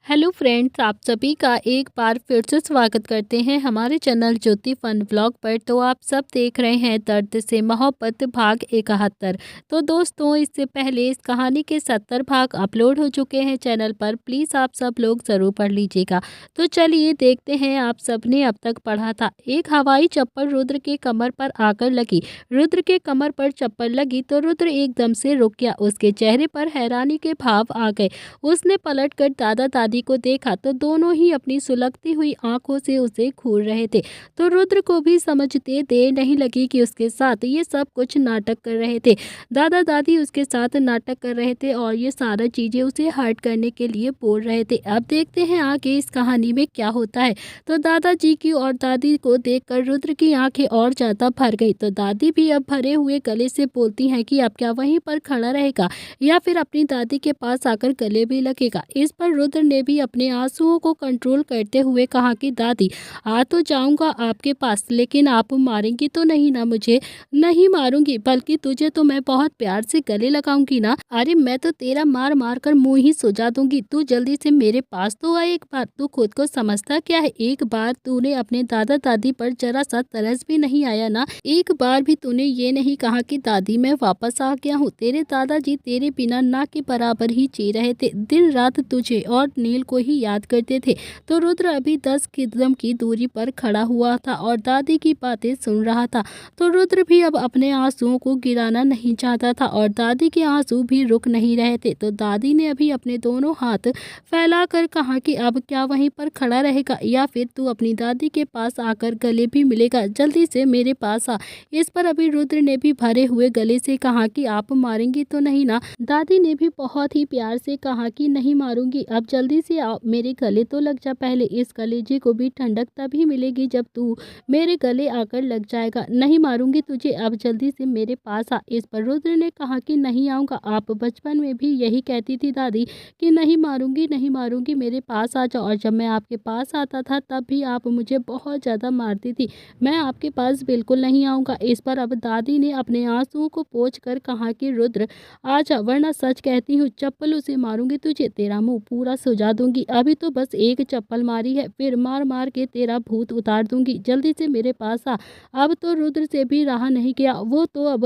Hello friends, आप सभी का एक बार फिर से स्वागत करते हैं हमारे चैनल ज्योति फन व्लॉग पर। तो आप सब देख रहे हैं दर्द से मोहब्बत भाग 71। तो दोस्तों, इससे पहले इस कहानी के 70 भाग अपलोड हो चुके हैं चैनल पर। प्लीज़ आप सब लोग ज़रूर पढ़ लीजिएगा। तो चलिए देखते हैं आप सब ने अब तक पढ़ा था। एक हवाई चप्पल रुद्र के कमर पर आकर लगी। रुद्र के कमर पर चप्पल लगी तो रुद्र एकदम से रुक गया। उसके चेहरे पर हैरानी के भाव आ गए। उसने पलटकर दादा दादी को देखा तो दोनों ही अपनी सुलगती हुई आंखों से उसे घूर रहे थे। तो रुद्र को भी समझते देर नहीं लगी कि उसके साथ ये सब कुछ नाटक कर रहे थे। दादा दादी उसके साथ नाटक कर रहे थे और ये सारा चीजें उसे हर्ट करने के लिए बोल रहे थे। अब देखते हैं आगे इस कहानी में क्या होता है। तो दादाजी की और दादी को देखकर रुद्र की आंखें और ज्यादा भर गई। तो दादी भी अब भरे हुए गले से बोलती हैं कि अब क्या वहीं पर खड़ा रहेगा या फिर अपनी दादी के पास आकर गले भी लगेगा। इस पर रुद्र ने भी अपने आंसुओं को कंट्रोल करते हुए कहा कि दादी, आ तो जाऊंगा आपके पास, लेकिन आप मारेंगी तो नहीं ना मुझे? नहीं मारूंगी, बल्कि तुझे तो मैं बहुत प्यार से गले लगाऊंगी ना। अरे मैं तो तेरा मार मार कर मुंह ही सुजा दूंगी। तू जल्दी से मेरे पास तो आ एक बार। तू खुद को समझता क्या है? एक बार तूने अपने दादा दादी पर जरा सा तरस भी नहीं आया ना? एक बार भी तूने ये नहीं कहा कि दादी मैं वापस आ गया हूँ? तेरे दादाजी तेरे बिना ना के बराबर ही जी रहे थे। दिन रात तुझे और नील को ही याद करते थे। तो रुद्र अभी 10 कदम की दूरी पर खड़ा हुआ था और दादी की बातें सुन रहा था। तो रुद्र भी अब अपने आंसुओं को गिराना नहीं चाहता था और दादी के आंसू भी रुक नहीं रहे थे। तो दादी ने अभी अपने दोनों हाथ फैलाकर कहा कि अब क्या वहीं पर खड़ा रहेगा या फिर तू अपनी दादी के पास आकर गले भी मिलेगा? जल्दी से मेरे पास आ। इस पर अभी रुद्र ने भी भरे हुए गले से कहा कि आप मारेंगी तो नहीं ना? दादी ने भी बहुत ही प्यार से कहा कि नहीं मारूंगी, अब जल्दी से मेरे गले तो लग जा। पहले इस कलेजे को भी ठंडक तभी मिलेगी जब तू मेरे गले आकर लग जाएगा। नहीं मारूंगी तुझे, अब जल्दी से मेरे पास आ। इस पर रुद्र ने कहा कि नहीं आऊंगा। आप बचपन में भी यही कहती थी दादी कि नहीं मारूंगी नहीं मारूंगी, मेरे पास आ जाओ। और जब मैं आपके पास आता था तब भी आप मुझे बहुत ज़्यादा मारती थी। मैं आपके पास बिल्कुल नहीं आऊँगा। इस पर अब दादी ने अपने आंसुओं को पोंछ कर कहा कि रुद्र आजा, वरना सच कहती हूँ चप्पलों से मारूंगी तुझे, तेरा मुंह पूरा सुजा दूंगी। अभी तो बस एक चप्पल मारी है, फिर मार मार के तेरा भूत उतार दूंगी। जल्दी से मेरे पास आ। अब तो रुद्र से भी रहा नहीं गया। वो तो अब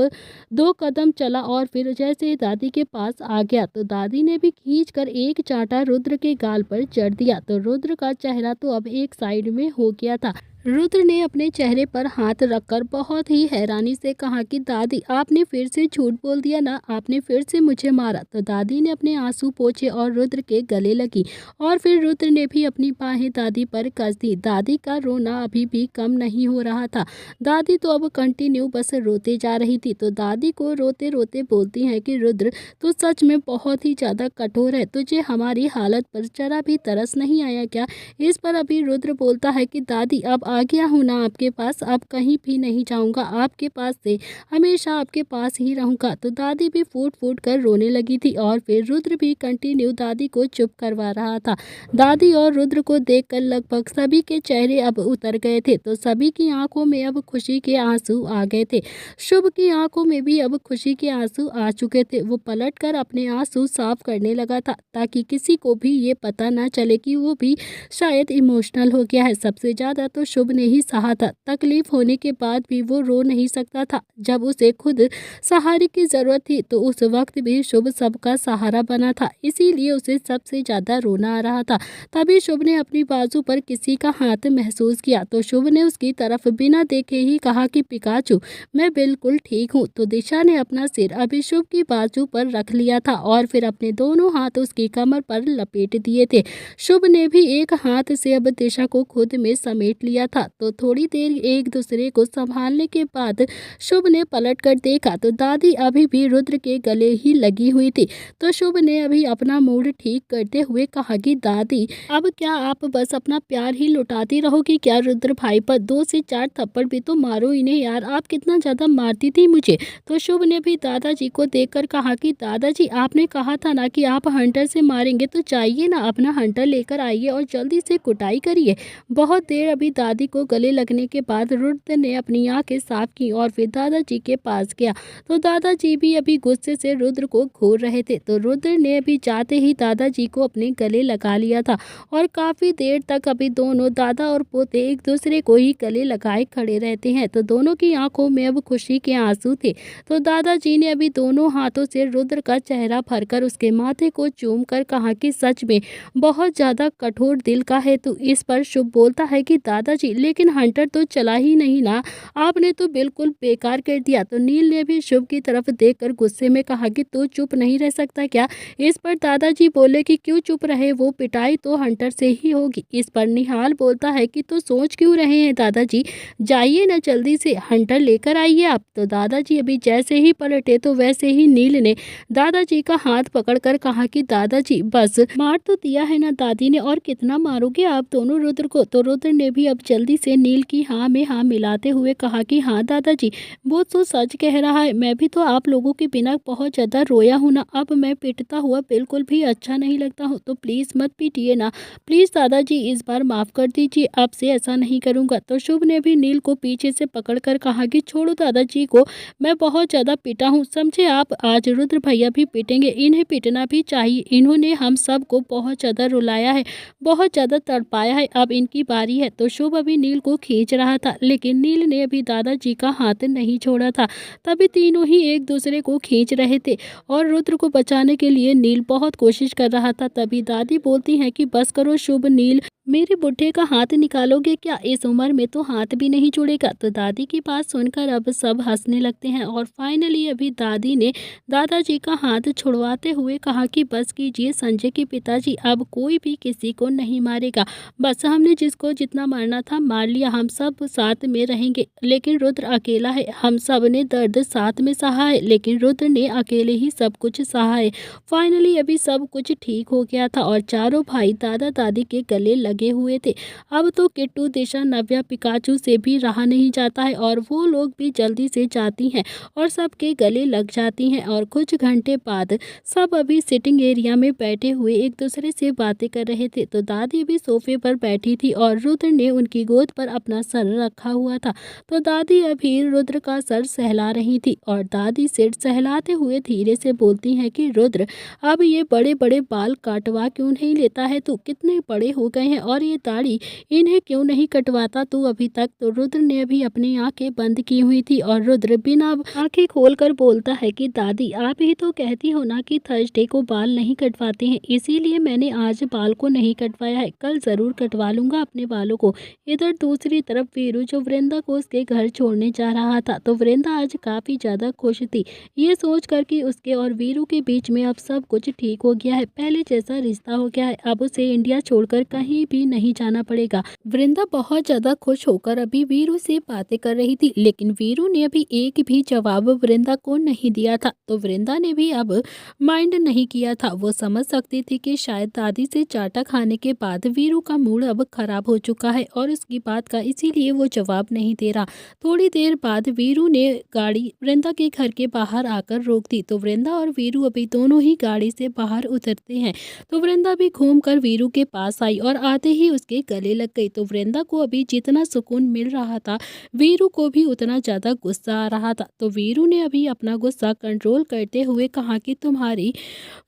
2 कदम चला और फिर जैसे दादी के पास आ गया तो दादी ने भी खींच कर एक चांटा रुद्र के गाल पर जड़ दिया। तो रुद्र का चेहरा तो अब एक साइड में हो गया था। रुद्र ने अपने चेहरे पर हाथ रखकर बहुत ही हैरानी से कहा कि दादी, आपने फिर से झूठ बोल दिया ना? आपने फिर से मुझे मारा? तो दादी ने अपने आंसू पोंछे और रुद्र के गले लगी और फिर रुद्र ने भी अपनी बाहें दादी पर कस दी। दादी का रोना अभी भी कम नहीं हो रहा था। दादी तो अब कंटिन्यू बस रोते जा रही थी। तो दादी को रोते रोते बोलती हैं कि रुद्र, तू सच में बहुत ही ज़्यादा कठोर है। तुझे हमारी हालत पर जरा भी तरस नहीं आया क्या? इस पर अभी रुद्र बोलता है कि दादी, अब आ गया हूँ ना आपके पास, अब कहीं भी नहीं जाऊँगा। आपके पास से हमेशा आपके पास ही रहूँगा। तो दादी भी फूट फूट कर रोने लगी थी और फिर रुद्र भी कंटिन्यू दादी को चुप करवा रहा था। दादी और रुद्र को देखकर लगभग सभी के चेहरे अब उतर गए थे। तो सभी की आंखों में अब खुशी के आंसू आ गए थे। शुभ की आंखों में भी अब खुशी के आंसू आ चुके थे। वो पलटकर अपने आंसू साफ करने लगा था ताकि किसी को भी ये पता ना चले कि वो भी शायद इमोशनल हो गया है। सबसे ज़्यादा तो शुभ ने ही सहा था। तकलीफ होने के बाद भी वो रो नहीं सकता था। जब उसे खुद सहारे की ज़रूरत थी तो उस वक्त भी शुभ सबका सहारा बना था, इसीलिए उसे सबसे ज़्यादा रोना आ रहा था। तभी शुभ ने अपनी बाजू पर किसी का हाथ महसूस किया तो शुभ ने उसकी तरफ बिना देखे ही कहा कि पिकाचू, मैं बिल्कुल ठीक हूँ। तो दिशा ने अपना सिर अभी शुभ की बाजू पर रख लिया था और फिर अपने दोनों हाथ उसकी कमर पर लपेट दिए थे। शुभ ने भी एक हाथ से अब दिशा को खुद में समेट लिया था। तो थोड़ी देर एक दूसरे को संभालने के बाद शुभ ने पलट कर देखा तो दादी अभी भी रुद्र के गले ही लगी हुई थी। तो शुभ ने अभी अपना मूड ठीक करते हुए कहा कि दादी, अब क्या आप बस अपना प्यार ही लुटाती रहोगी क्या? रुद्र भाई पर 2 से 4 थप्पड़ भी तो मारो इन्हें यार, आप कितना ज़्यादा मारती थी मुझे। तो शुभ ने भी दादाजी को देखकर कहा कि दादाजी, आपने कहा था ना कि आप हंटर से मारेंगे, तो चाहिए ना अपना हंटर लेकर आइए और जल्दी से कुटाई करिए। बहुत देर अभी दादी दादी को गले लगने के बाद रुद्र ने अपनी आंखें साफ की और फिर दादाजी के पास गया। तो दादाजी भी अभी गुस्से से रुद्र को घूर रहे थे। तो रुद्र ने अभी जाते ही दादाजी को अपने गले लगा लिया था और काफ़ी देर तक अभी दोनों दादा और पोते एक दूसरे को ही गले लगाए खड़े रहते हैं। तो दोनों की आंखों में अब खुशी के आंसू थे। तो दादाजी ने अभी दोनों हाथों से रुद्र का चेहरा भरकर उसके माथे को चूम कर कहा कि सच में बहुत ज़्यादा कठोर दिल का है। तो इस पर शुभ बोलता है कि दादाजी, लेकिन हंटर तो चला ही नहीं ना, आपने तो बिल्कुल बेकार कर दिया। तो नील ने भी शुभ की तरफ देखकर गुस्से में कहा कि तू चुप नहीं रह सकता क्या। इस पर दादाजी बोले कि क्यों चुप रहे, वो पिटाई तो हंटर से ही होगी। इस पर निहाल बोलता है कि तो सोच क्यों रहे हैं दादाजी, जाइए ना जल्दी से, हंटर लेकर आइए आप। तो दादाजी अभी जैसे ही पलटे तो वैसे ही नील ने दादाजी का हाथ पकड़कर कहा कि दादाजी बस, मार तो दिया है ना दादी ने, और कितना मारोगे आप दोनों रुद्र को। तो रुद्र ने भी अब जल्दी से नील की हाँ में हाँ मिलाते हुए कहा कि हाँ दादाजी, वो तो सच कह रहा है, मैं भी तो आप लोगों के बिना बहुत ज़्यादा रोया हूँ ना, अब मैं पिटता हुआ बिल्कुल भी अच्छा नहीं लगता हूँ, तो प्लीज़ मत पीटिए ना, प्लीज़ दादाजी इस बार माफ़ कर दीजिए, अब से ऐसा नहीं करूँगा। तो शुभ ने भी नील को पीछे से पकड़कर कहा कि छोड़ो दादाजी को, मैं बहुत ज़्यादा पिटा हूँ, समझे आप, आज रुद्र भैया भी पीटेंगे, इन्हें पीटना भी चाहिए, इन्होंने हम सबको बहुत ज़्यादा रुलाया है, बहुत ज़्यादा तड़पाया है, अब इनकी बारी है। तो शुभ अभी नील को खींच रहा था, लेकिन नील ने अभी दादाजी का हाथ नहीं छोड़ा था। तभी तीनों ही एक दूसरे को खींच रहे थे और रुद्र को बचाने के लिए नील बहुत कोशिश कर रहा था। तभी दादी बोलती हैं कि बस करो शुभ, नील मेरे बुढ़े का हाथ निकालोगे क्या, इस उम्र में तो हाथ भी नहीं जुड़ेगा। तो दादी की बात सुनकर अब सब हंसने लगते हैं और फाइनली अभी दादी ने दादाजी का हाथ छुड़वाते हुए कहा कि बस कीजिए संजय के पिताजी, अब कोई भी किसी को नहीं मारेगा, बस हमने जिसको जितना मारना था मार लिया, हम सब साथ में रहेंगे, लेकिन रुद्र अकेला है, हम सब ने दर्द साथ में सहा है, लेकिन रुद्र ने अकेले ही सब कुछ सहा है। फाइनली अभी सब कुछ ठीक हो गया था और चारों भाई दादा दादी के गले लगे हुए थे। अब तो किट्टू, दिशा, नव्या, पिकाचू से भी रहा नहीं जाता है और वो लोग भी जल्दी से जाती हैं और सबके गले लग जाती हैं। और कुछ घंटे बाद सब अभी सिटिंग एरिया में बैठे हुए एक दूसरे से बातें कर रहे थे। तो दादी भी सोफे पर बैठी थी और रुद्र ने उनकी गोद पर अपना सर रखा हुआ था। तो दादी अभी रुद्र का सर सहला रही थी और दादी सिर सहलाते हुए धीरे से बोलती हैं कि रुद्र, अब ये बड़े बड़े बाल काटवा क्यों नहीं लेता है तू, कितने बड़े हो गए हैं, और ये दाढ़ी इन्हें क्यों नहीं कटवाता तू अभी तक। तो रुद्र ने अभी अपनी आंखें बंद की हुई थी और रुद्र बिना आंखें खोलकर बोलता है कि दादी, आप ही तो कहती हो ना कि थर्सडे को बाल नहीं कटवाते हैं, इसीलिए मैंने आज बाल को नहीं कटवाया है, कल ज़रूर कटवा लूँगा अपने बालों को। इधर दूसरी तरफ वीरू जो वृंदा को उसके घर छोड़ने जा रहा था, तो वृंदा आज काफ़ी ज़्यादा खुश थी, ये सोच कर कि उसके और वीरू के बीच में अब सब कुछ ठीक हो गया है, पहले जैसा रिश्ता हो गया है, अब उसे इंडिया छोड़कर कहीं भी नहीं जाना पड़ेगा। वृंदा बहुत ज़्यादा खुश होकर अभी वीरू से बातें कर रही थी, लेकिन वीरू ने अभी एक भी जवाब वृंदा को नहीं दिया था। तो वृंदा ने भी अब माइंड नहीं किया था, वो समझ सकती थी कि शायद दादी से चाटा खाने के बाद वीरू का मूड अब खराब हो चुका है और उसकी बात का इसीलिए वो जवाब नहीं दे रहा। थोड़ी देर बाद वीरू ने गाड़ी वृंदा के घर के बाहर आकर रोक दी। तो वृंदा और वीरू अभी दोनों ही गाड़ी से बाहर उतरते हैं। तो वृंदा भी घूमकर वीरू के पास आई और आते ही उसके गले लग गई। तो वृंदा को अभी जितना सुकून मिल रहा था, वीरू को भी उतना ज़्यादा गुस्सा आ रहा था। तो वीरू ने अभी अपना गुस्सा कंट्रोल करते हुए कहा कि तुम्हारी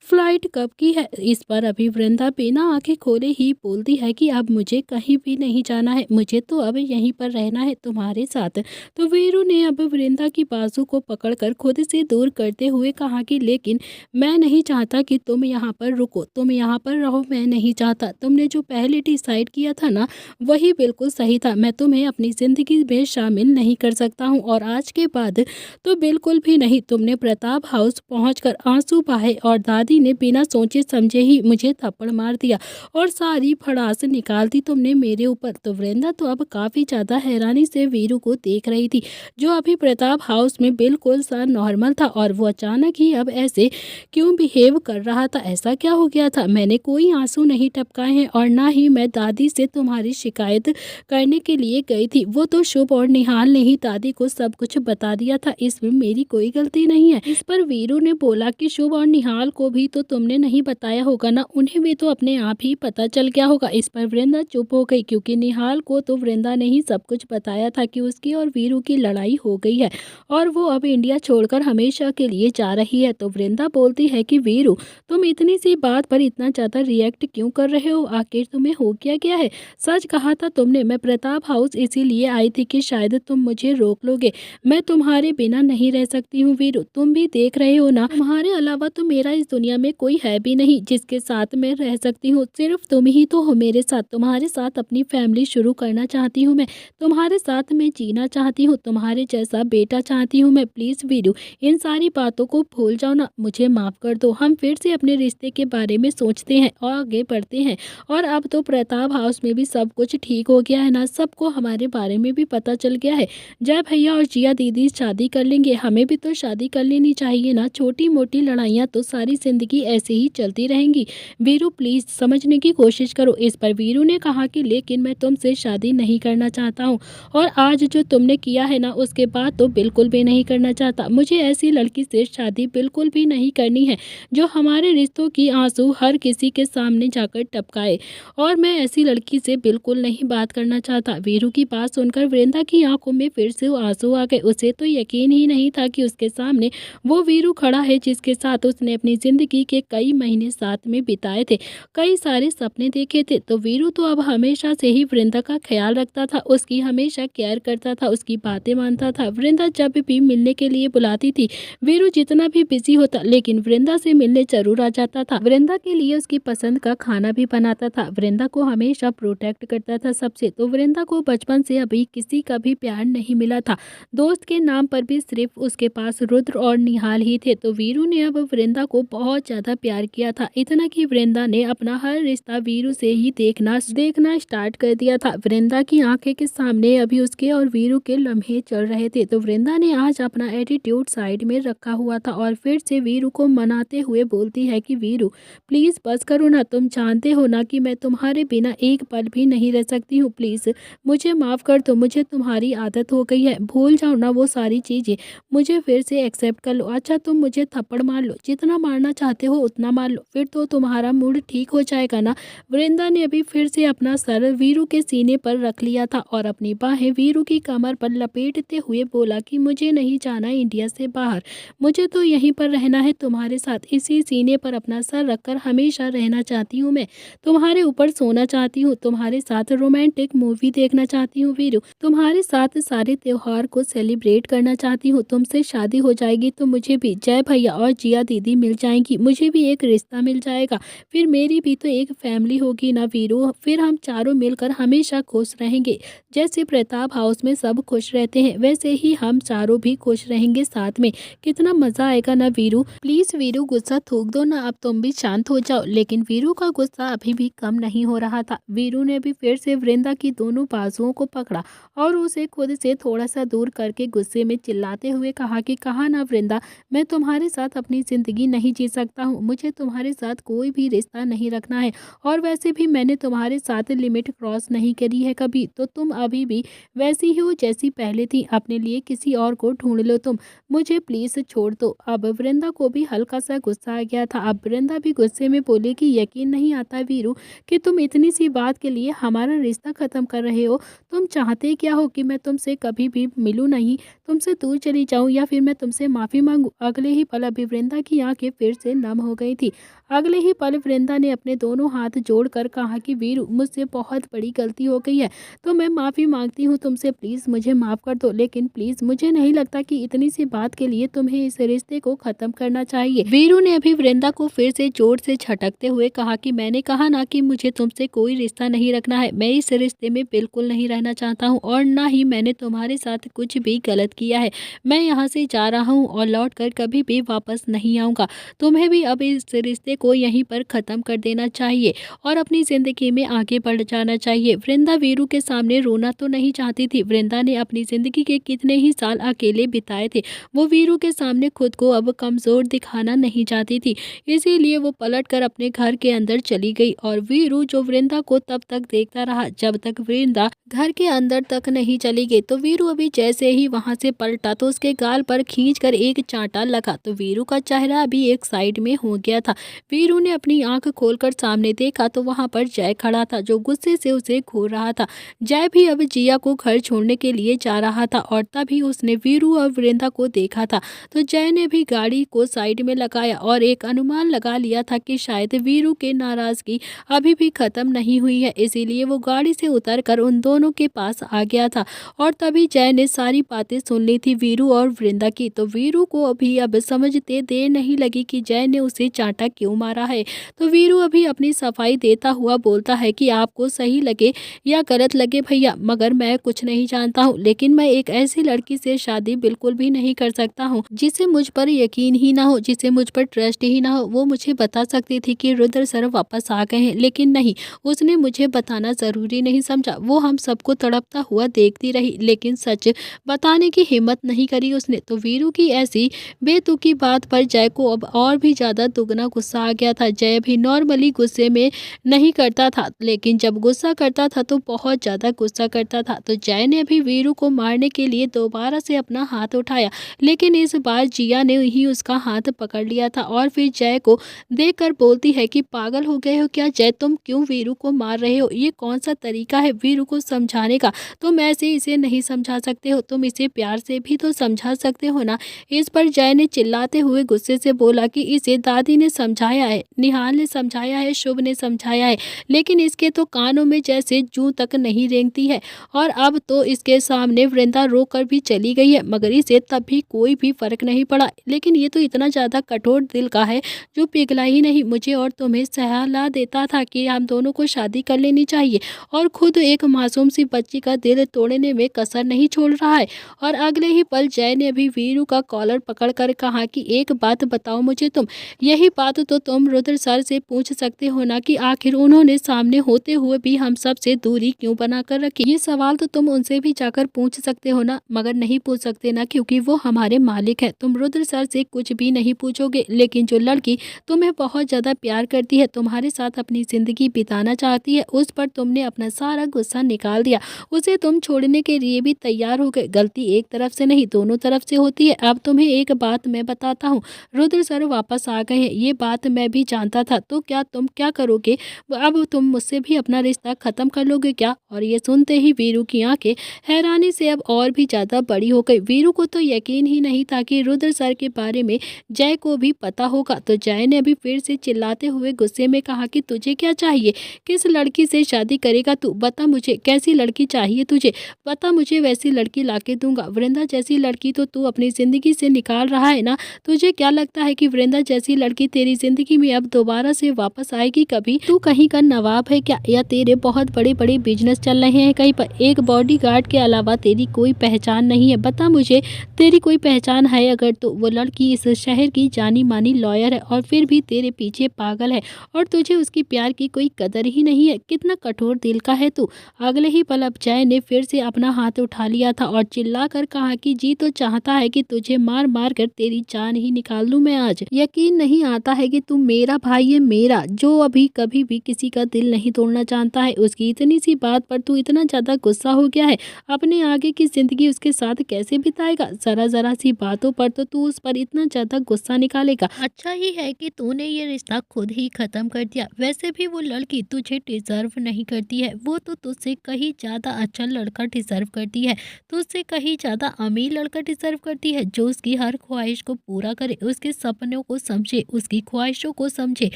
फ्लाइट कब की है। इस पर अभी वृंदा बिना आंखें खोले ही बोलती है कि अब मुझे कहीं भी नहीं जाना है, मुझे तो अब यहीं पर रहना है तुम्हारे साथ। तो वीरू ने अब वृंदा की बाजू को पकड़कर खुद से दूर करते हुए कहा कि लेकिन मैं नहीं चाहता कि तुम यहाँ पर रुको, तुम यहाँ पर रहो, मैं नहीं चाहता, तुमने जो पहले डिसाइड किया था ना वही बिल्कुल सही था, मैं तुम्हें अपनी ज़िंदगी में शामिल नहीं कर सकता हूँ और आज के बाद तो बिल्कुल भी नहीं। तुमने प्रताप हाउस पहुँचकर आंसू बहाए और दादी ने बिना सोचे समझे ही मुझे थप्पड़ मार दिया और सारी भड़ास निकाल दी तुमने मेरे ऊपर। तो वृंदा तो अब काफ़ी ज़्यादा हैरानी से वीरू को देख रही थी, जो अभी प्रताप हाउस में बिल्कुल सा नॉर्मल था और वो अचानक ही अब ऐसे क्यों बिहेव कर रहा था, ऐसा क्या हो गया था, मैंने कोई आंसू नहीं टपकाए हैं और ना ही मैं दादी से तुम्हारी शिकायत करने के लिए गई थी। वो तो शुभ और निहाल ने ही दादी को सब कुछ बता दिया था, इसमें मेरी कोई गलती नहीं है। इस पर वीरू ने बोला कि शुभ और निहाल को भी तो तुमने नहीं बताया होगा ना, उन्हें भी तो अपने आप ही पता चल गया होगा। इस पर वृंदा चुप हो गई, क्योंकि निहाल को तो वृंदा ने ही सब कुछ बताया था कि उसकी और वीरू की लड़ाई हो गई है और वो अब इंडिया छोड़कर हमेशा के लिए जा रही है। तो वृंदा बोलती है कि वीरू, तुम इतनी सी बात पर इतना ज़्यादा रिएक्ट क्यों कर रहे हो? आखिर तुम्हें हो क्या गया है? सच कहा था तुमने। मैं प्रताप हाउस इसीलिए आई थी कि शायद तुम मुझे रोक लोगे। मैं तुम्हारे बिना नहीं रह सकती हूँ वीरू, तुम भी देख रहे हो ना, तुम्हारे अलावा तो मेरा इस दुनिया में कोई है भी नहीं जिसके साथ मैं रह सकती हूँ। सिर्फ तुम ही तो हो मेरे साथ। तुम्हारे साथ अपनी फैमिली शुरू करना चाहती हूँ मैं, तुम्हारे साथ मैं जीना चाहती हूँ, तुम्हारे जैसा बेटा चाहती हूँ मैं। प्लीज़ वीरू, इन सारी बातों को भूल जाओ ना, मुझे माफ़ कर दो। हम फिर से अपने रिश्ते के बारे में सोचते हैं और आगे बढ़ते हैं। और अब तो प्रताप हाउस में भी सब कुछ ठीक हो गया है ना, सबको हमारे बारे में भी पता चल गया है। जय भैया और जिया दीदी शादी कर लेंगे, हमें भी तो शादी कर लेनी चाहिए ना। छोटी मोटी लड़ाइयाँ तो सारी जिंदगी ऐसे ही चलती रहेंगी। वीरू प्लीज़ समझने की कोशिश करो। इस पर वीरू ने कहा कि लेकिन मैं तुमसे शादी नहीं करना चाहता हूँ, और आज जो तुमने किया है ना उसके बाद तो बिल्कुल भी नहीं करना चाहता। मुझे ऐसी लड़की से शादी बिल्कुल भी नहीं करनी है जो हमारे रिश्तों की आंसू हर किसी के सामने जाकर टपकाए, और मैं ऐसी लड़की से बिल्कुल नहीं बात करना चाहता। वीरू की बात सुनकर वृंदा की आंखों में फिर से आंसू आ गए। उसे तो यकीन ही नहीं था कि उसके सामने वो वीरू खड़ा है जिसके साथ उसने अपनी जिंदगी के कई महीने साथ में बिताए थे, कई सारे सपने देखे थे। तो वीरू तो अब हमेशा से ही वृंदा का ख्याल रखता था, उसकी हमेशा केयर करता था, उसकी बातें मानता था। वृंदा जब भी मिलने के लिए बुलाती थी, वीरू जितना भी बिजी होता लेकिन वृंदा से मिलने जरूर आ जाता था। वृंदा के लिए उसकी पसंद का खाना भी बनाता था, वृंदा को हमेशा प्रोटेक्ट करता था सबसे। तो वृंदा को बचपन से अभी किसी का भी प्यार नहीं मिला था, दोस्त के नाम पर भी सिर्फ उसके पास रुद्र और निहाल ही थे। तो वीरू ने अब वृंदा को बहुत ज्यादा प्यार किया था, इतना कि वृंदा ने अपना हर रिश्ता वीरू से ही देखना स्टार्ट कर दिया था। वृंदा की आंखें के सामने अभी उसके और वीरू के लम्हे चल रहे थे। तो वृंदा ने आज अपना एटीट्यूड साइड में रखा हुआ था और फिर से वीरू को मनाते हुए बोलती है कि वीरू प्लीज बस करो ना, तुम जानते हो ना कि मैं तुम्हारे बिना एक पल भी नहीं रह सकती हूँ। प्लीज मुझे माफ कर दो, मुझे तुम्हारी आदत हो गई है, भूल जाओ ना वो सारी चीजें, मुझे फिर से एक्सेप्ट कर लो। अच्छा तुम मुझे थप्पड़ मार लो, जितना मारना चाहते हो उतना मार लो, फिर तो तुम्हारा मूड ठीक हो जाएगा ना। वृंदा ने अभी फिर से अपना सर वीरू के सीने पर रख लिया था और अपनी बाहें वीरू की कमर पर लपेटते हुए बोला कि मुझे नहीं जाना इंडिया से बाहर, मुझे तो यहीं पर रहना है तुम्हारे साथ। इसी सीने पर अपना सर रखकर हमेशा रहना चाहती हूँ मैं, तुम्हारे ऊपर सोना चाहती हूँ, तुम्हारे साथ रोमांटिक मूवी देखना चाहती हूँ वीरू, तुम्हारे साथ सारे त्योहार को सेलिब्रेट करना चाहती हूँ। तुमसे शादी हो जाएगी तो मुझे भी जय भैया और जिया दीदी मिल जाएंगी, मुझे भी एक रिश्ता मिल जाएगा, फिर मेरी भी तो एक फैमिली होगी ना वीरू, फिर हम चारों मिलकर हमेशा खुश रहेंगे। जैसे प्रताप हाउस में सब खुश रहते हैं वैसे ही हम चारों भी खुश रहेंगे साथ में, कितना मजा आएगा ना वीरू। प्लीज वीरू गुस्सा थूक दो ना, अब तुम भी शांत हो जाओ। लेकिन वीरू का गुस्सा अभी भी कम नहीं हो रहा था। वीरू ने भी फिर से वृंदा की दोनों बाजुओं को पकड़ा और उसे खुद से थोड़ा सा दूर करके गुस्से में चिल्लाते हुए कहा कि कहा ना वृंदा, मैं तुम्हारे साथ अपनी जिंदगी नहीं जी सकता हूँ, मुझे तुम्हारे साथ कोई भी रिश्ता नहीं रखना है, और वैसे भी मैंने तुम्हारे साथ लिमिट क्रॉस नहीं करी है कभी, तो तुम अभी भी वैसी ही हो जैसी पहले थी, अपने लिए किसी और को ढूंढ लो तुम, मुझे प्लीज छोड़ दो। अब वृंदा को भी हल्का सा गुस्सा आ गया था। अब वृंदा भी गुस्से में बोली कि यकीन नहीं आता वीरू कि तुम इतनी सी बात के लिए हमारा रिश्ता खत्म कर रहे हो, तुम चाहते क्या हो कि मैं तुमसे कभी भी मिलूं नहीं, तुमसे दूर चली जाऊं, या फिर मैं तुमसे माफी मांगू। अगले ही पल अभी वृंदा की आंखें फिर से नम हो गई थी। अगले ही पल वृंदा ने अपने दोनों हाथ जोड़कर कहा कि वीरू मुझसे बहुत बड़ी गलती हो गई है, तो मैं माफ़ी मांगती हूँ तुमसे, प्लीज़ मुझे माफ़ कर दो, लेकिन प्लीज़ मुझे नहीं लगता कि इतनी सी बात के लिए तुम्हें इस रिश्ते को ख़त्म करना चाहिए। वीरू ने अभी वृंदा को फिर से जोर से झटकते हुए कहा कि मैंने कहा ना कि मुझे तुमसे कोई रिश्ता नहीं रखना है, मैं इस रिश्ते में बिल्कुल नहीं रहना चाहता हूँ और ना ही मैंने तुम्हारे साथ कुछ भी गलत किया है। मैं यहाँ से जा रहा हूँ और लौट कर कभी भी वापस नहीं आऊँगा। तुम्हें भी अब इस रिश्ते को यहीं पर ख़त्म कर देना चाहिए और अपनी ज़िंदगी में आगे बढ़ जाना चाहिए। वृंदा वीरू के सामने रोना तो नहीं चाहती थी। वृंदा ने अपनी ज़िंदगी के कितने ही साल अकेले बिताए थे, वो वीरू के सामने खुद को अब कमज़ोर दिखाना नहीं चाहती थी, इसीलिए वो पलट कर अपने घर के अंदर चली गई और वीरू जो तो वृंदा को तब तक देखता रहा जब तक वृंदा घर के अंदर तक नहीं चली गई। तो वीरू अभी जैसे ही वहां से पलटा तो उसके गाल पर खींचकर एक चांटा लगा। तो वीरू का चेहरा अभी एक साइड में हो गया था। वीरू ने अपनी आंख खोलकर सामने देखा तो वहां पर जय खड़ा था जो गुस्से से उसे घूर रहा था। जय भी अब जिया को घर छोड़ने के लिए जा रहा था और तभी उसने वीरू और वृंदा को देखा था। तो जय ने भी गाड़ी को साइड में लगाया और एक अनुमान लगा लिया था कि शायद वीरू के नाराजगी अभी भी खत्म नहीं हुई है, इसीलिए वो गाड़ी से उतरकर उन दोनों के पास आ गया था। और तभी जय ने सारी बातें सुन ली थी वीरू और वृंदा की। तो वीरू को अभी अब समझते देर नहीं लगी कि जय ने उसे चांटा क्यों मारा है। तो वीरू अभी अपनी सफाई देता हुआ बोलता है कि आपको सही लगे या गलत लगे भैया, मगर मैं कुछ नहीं जानता हूँ, लेकिन मैं एक ऐसी लड़की से शादी बिल्कुल भी नहीं कर सकता हूँ जिसे मुझ पर यकीन ही ना हो, जिसे मुझ पर ट्रस्ट ही ना हो। वो मुझे बता सकती थी कि रुद्र सर वापस आ गए हैं, लेकिन नहीं, उसने मुझे बताना जरूरी नहीं समझा। वो हम सबको तड़पता हुआ देखती रही, लेकिन सच बताने की हिम्मत नहीं करी उसने। तो वीरू की ऐसी बेतुकी बात पर जय को अब और भी ज्यादा दुगना गुस्सा आ गया था। जय भी नॉर्मली गुस्से में नहीं करता था, लेकिन जब गुस्सा करता था तो बहुत ज्यादा गुस्सा करता था। तो जय ने भी वीरू को मारने के लिए दोबारा से अपना हाथ उठाया, लेकिन इस बार जिया ने ही उसका हाथ पकड़ लिया था और फिर जय को देखकर बोलती है कि पागल हो गए हो क्या जय, तुम क्यों वीरू को मार रहे हो? ये कौन सा तरीका है वीरू को समझाने का? तुम ऐसे इसे नहीं समझा सकते हो, तुम इसे प्यार से भी तो समझा सकते हो ना। इस पर जय ने चिल्लाते हुए गुस्से से बोला कि इसे दादी ने समझाया है, निहाल ने समझाया है, शुभ ने समझाया है, लेकिन इसके तो कानों में जैसे जूं तक नहीं रेंगती है। और अब तो इसके सामने वृंदा रोक कर भी चली गई है, मगर इसे तब भी कोई भी फर्क नहीं पड़ा। लेकिन ये तो इतना ज्यादा कठोर दिल का है जो पिघला ही नहीं। मुझे और तुम्हें सलाह देता था कि हम दोनों को शादी कर लेनी चाहिए, और खुद एक मासूम सी बच्ची का दिल तोड़ने में कसर नहीं छोड़ रहा है। और अगले ही पल जय ने भी वीरू का कॉलर पकड़कर कहा कि एक बात बताओ मुझे तुम, यही बात तो तुम रुद्र सर से पूछ सकते हो ना कि आखिर उन्होंने सामने होते हुए भी हम सब से दूरी क्यों बना कर रखी। ये सवाल तो तुम उनसे भी जाकर पूछ सकते हो ना, मगर नहीं पूछ सकते ना, क्योंकि वो हमारे मालिक है। तुम रुद्र सर से कुछ भी नहीं पूछोगे, लेकिन जो लड़की तुम्हें बहुत ज्यादा प्यार करती है, तुम्हारे साथ अपनी जिंदगी बिताना चाहती है, उस पर तुमने अपना सारा गुस्सा निकाल दिया। उसे तुम छोड़ने के लिए भी तैयार हो गए। गलती एक तरफ से नहीं, दोनों तरफ से होती है। अब तुम्हें एक बात मैं बताता हूँ, रुद्र सर वापस आ गए हैं, ये बात मैं भी जानता था। तो क्या तुम क्या करोगे? अब तुम मुझसे भी अपना रिश्ता खत्म कर लोगे क्या? और ये सुनते ही वीरू की आंखें हैरानी से अब और भी ज्यादा बड़ी हो गई। वीरू को तो यकीन ही नहीं था कि रुद्र सर के बारे में जय को भी पता होगा। तो जय ने भी फिर से चिल्लाते हुए गुस्से में कहा कि तुझे क्या चाहिए? किस लड़की से शादी करेगा तू? बता मुझे, कैसी लड़की चाहिए तुझे? बता मुझे, वैसी लड़की लाके दूंगा। वृंदा जैसी लड़की तो तू अपनी जिंदगी से निकाल रहा है ना। तुझे क्या लगता है कि वृंदा जैसी लड़की तेरी जिंदगी में अब दोबारा से वापस आएगी कभी? तू कहीं का नवाब है क्या, या तेरे बहुत बड़े बड़े बिजनेस चल रहे हैं कहीं पर? एक बॉडीगार्ड के अलावा तेरी कोई पहचान नहीं है। बता मुझे, तेरी कोई पहचान है अगर तो वो लड़की इस शहर की जानी मानी लॉयर है और फिर भी तेरे पीछे पागल है, और तुझे उसकी प्यार की कोई कदर ही नहीं है। कितना कठोर दिल का है तू। अगले ही पल अब जय ने फिर से अपना हाथ उठा लिया था और चिल्लाकर कहा कि जी तो चाहता है कि तुझे मार मार कर तेरी जान ही निकाल लूं मैं आज। यकीन नहीं आता है कि तू मेरा भाई है, मेरा, जो अभी कभी भी किसी का दिल नहीं तोड़ना जानता है। उसकी इतनी सी बात पर तू इतना ज्यादा गुस्सा हो गया है। अपने आगे की जिंदगी उसके साथ कैसे बिताएगा? जरा जरा सी बातों पर तो तू उस पर इतना ज्यादा गुस्सा निकालेगा। अच्छा ही है कि तूने ये रिश्ता खुद ही खत्म कर दिया। वैसे भी वो लड़की तुझे डिजर्व नहीं करती है, वो तो तुझसे कहीं ज्यादा अच्छा लड़का डिजर्व करती है, तुझसे कहीं ज्यादा अमीर लड़का डिजर्व करती है, जो उसकी हर ख्वाहिश को पूरा करे, उसके सपनों को समझे, उसकी ख्वाहिशों को समझे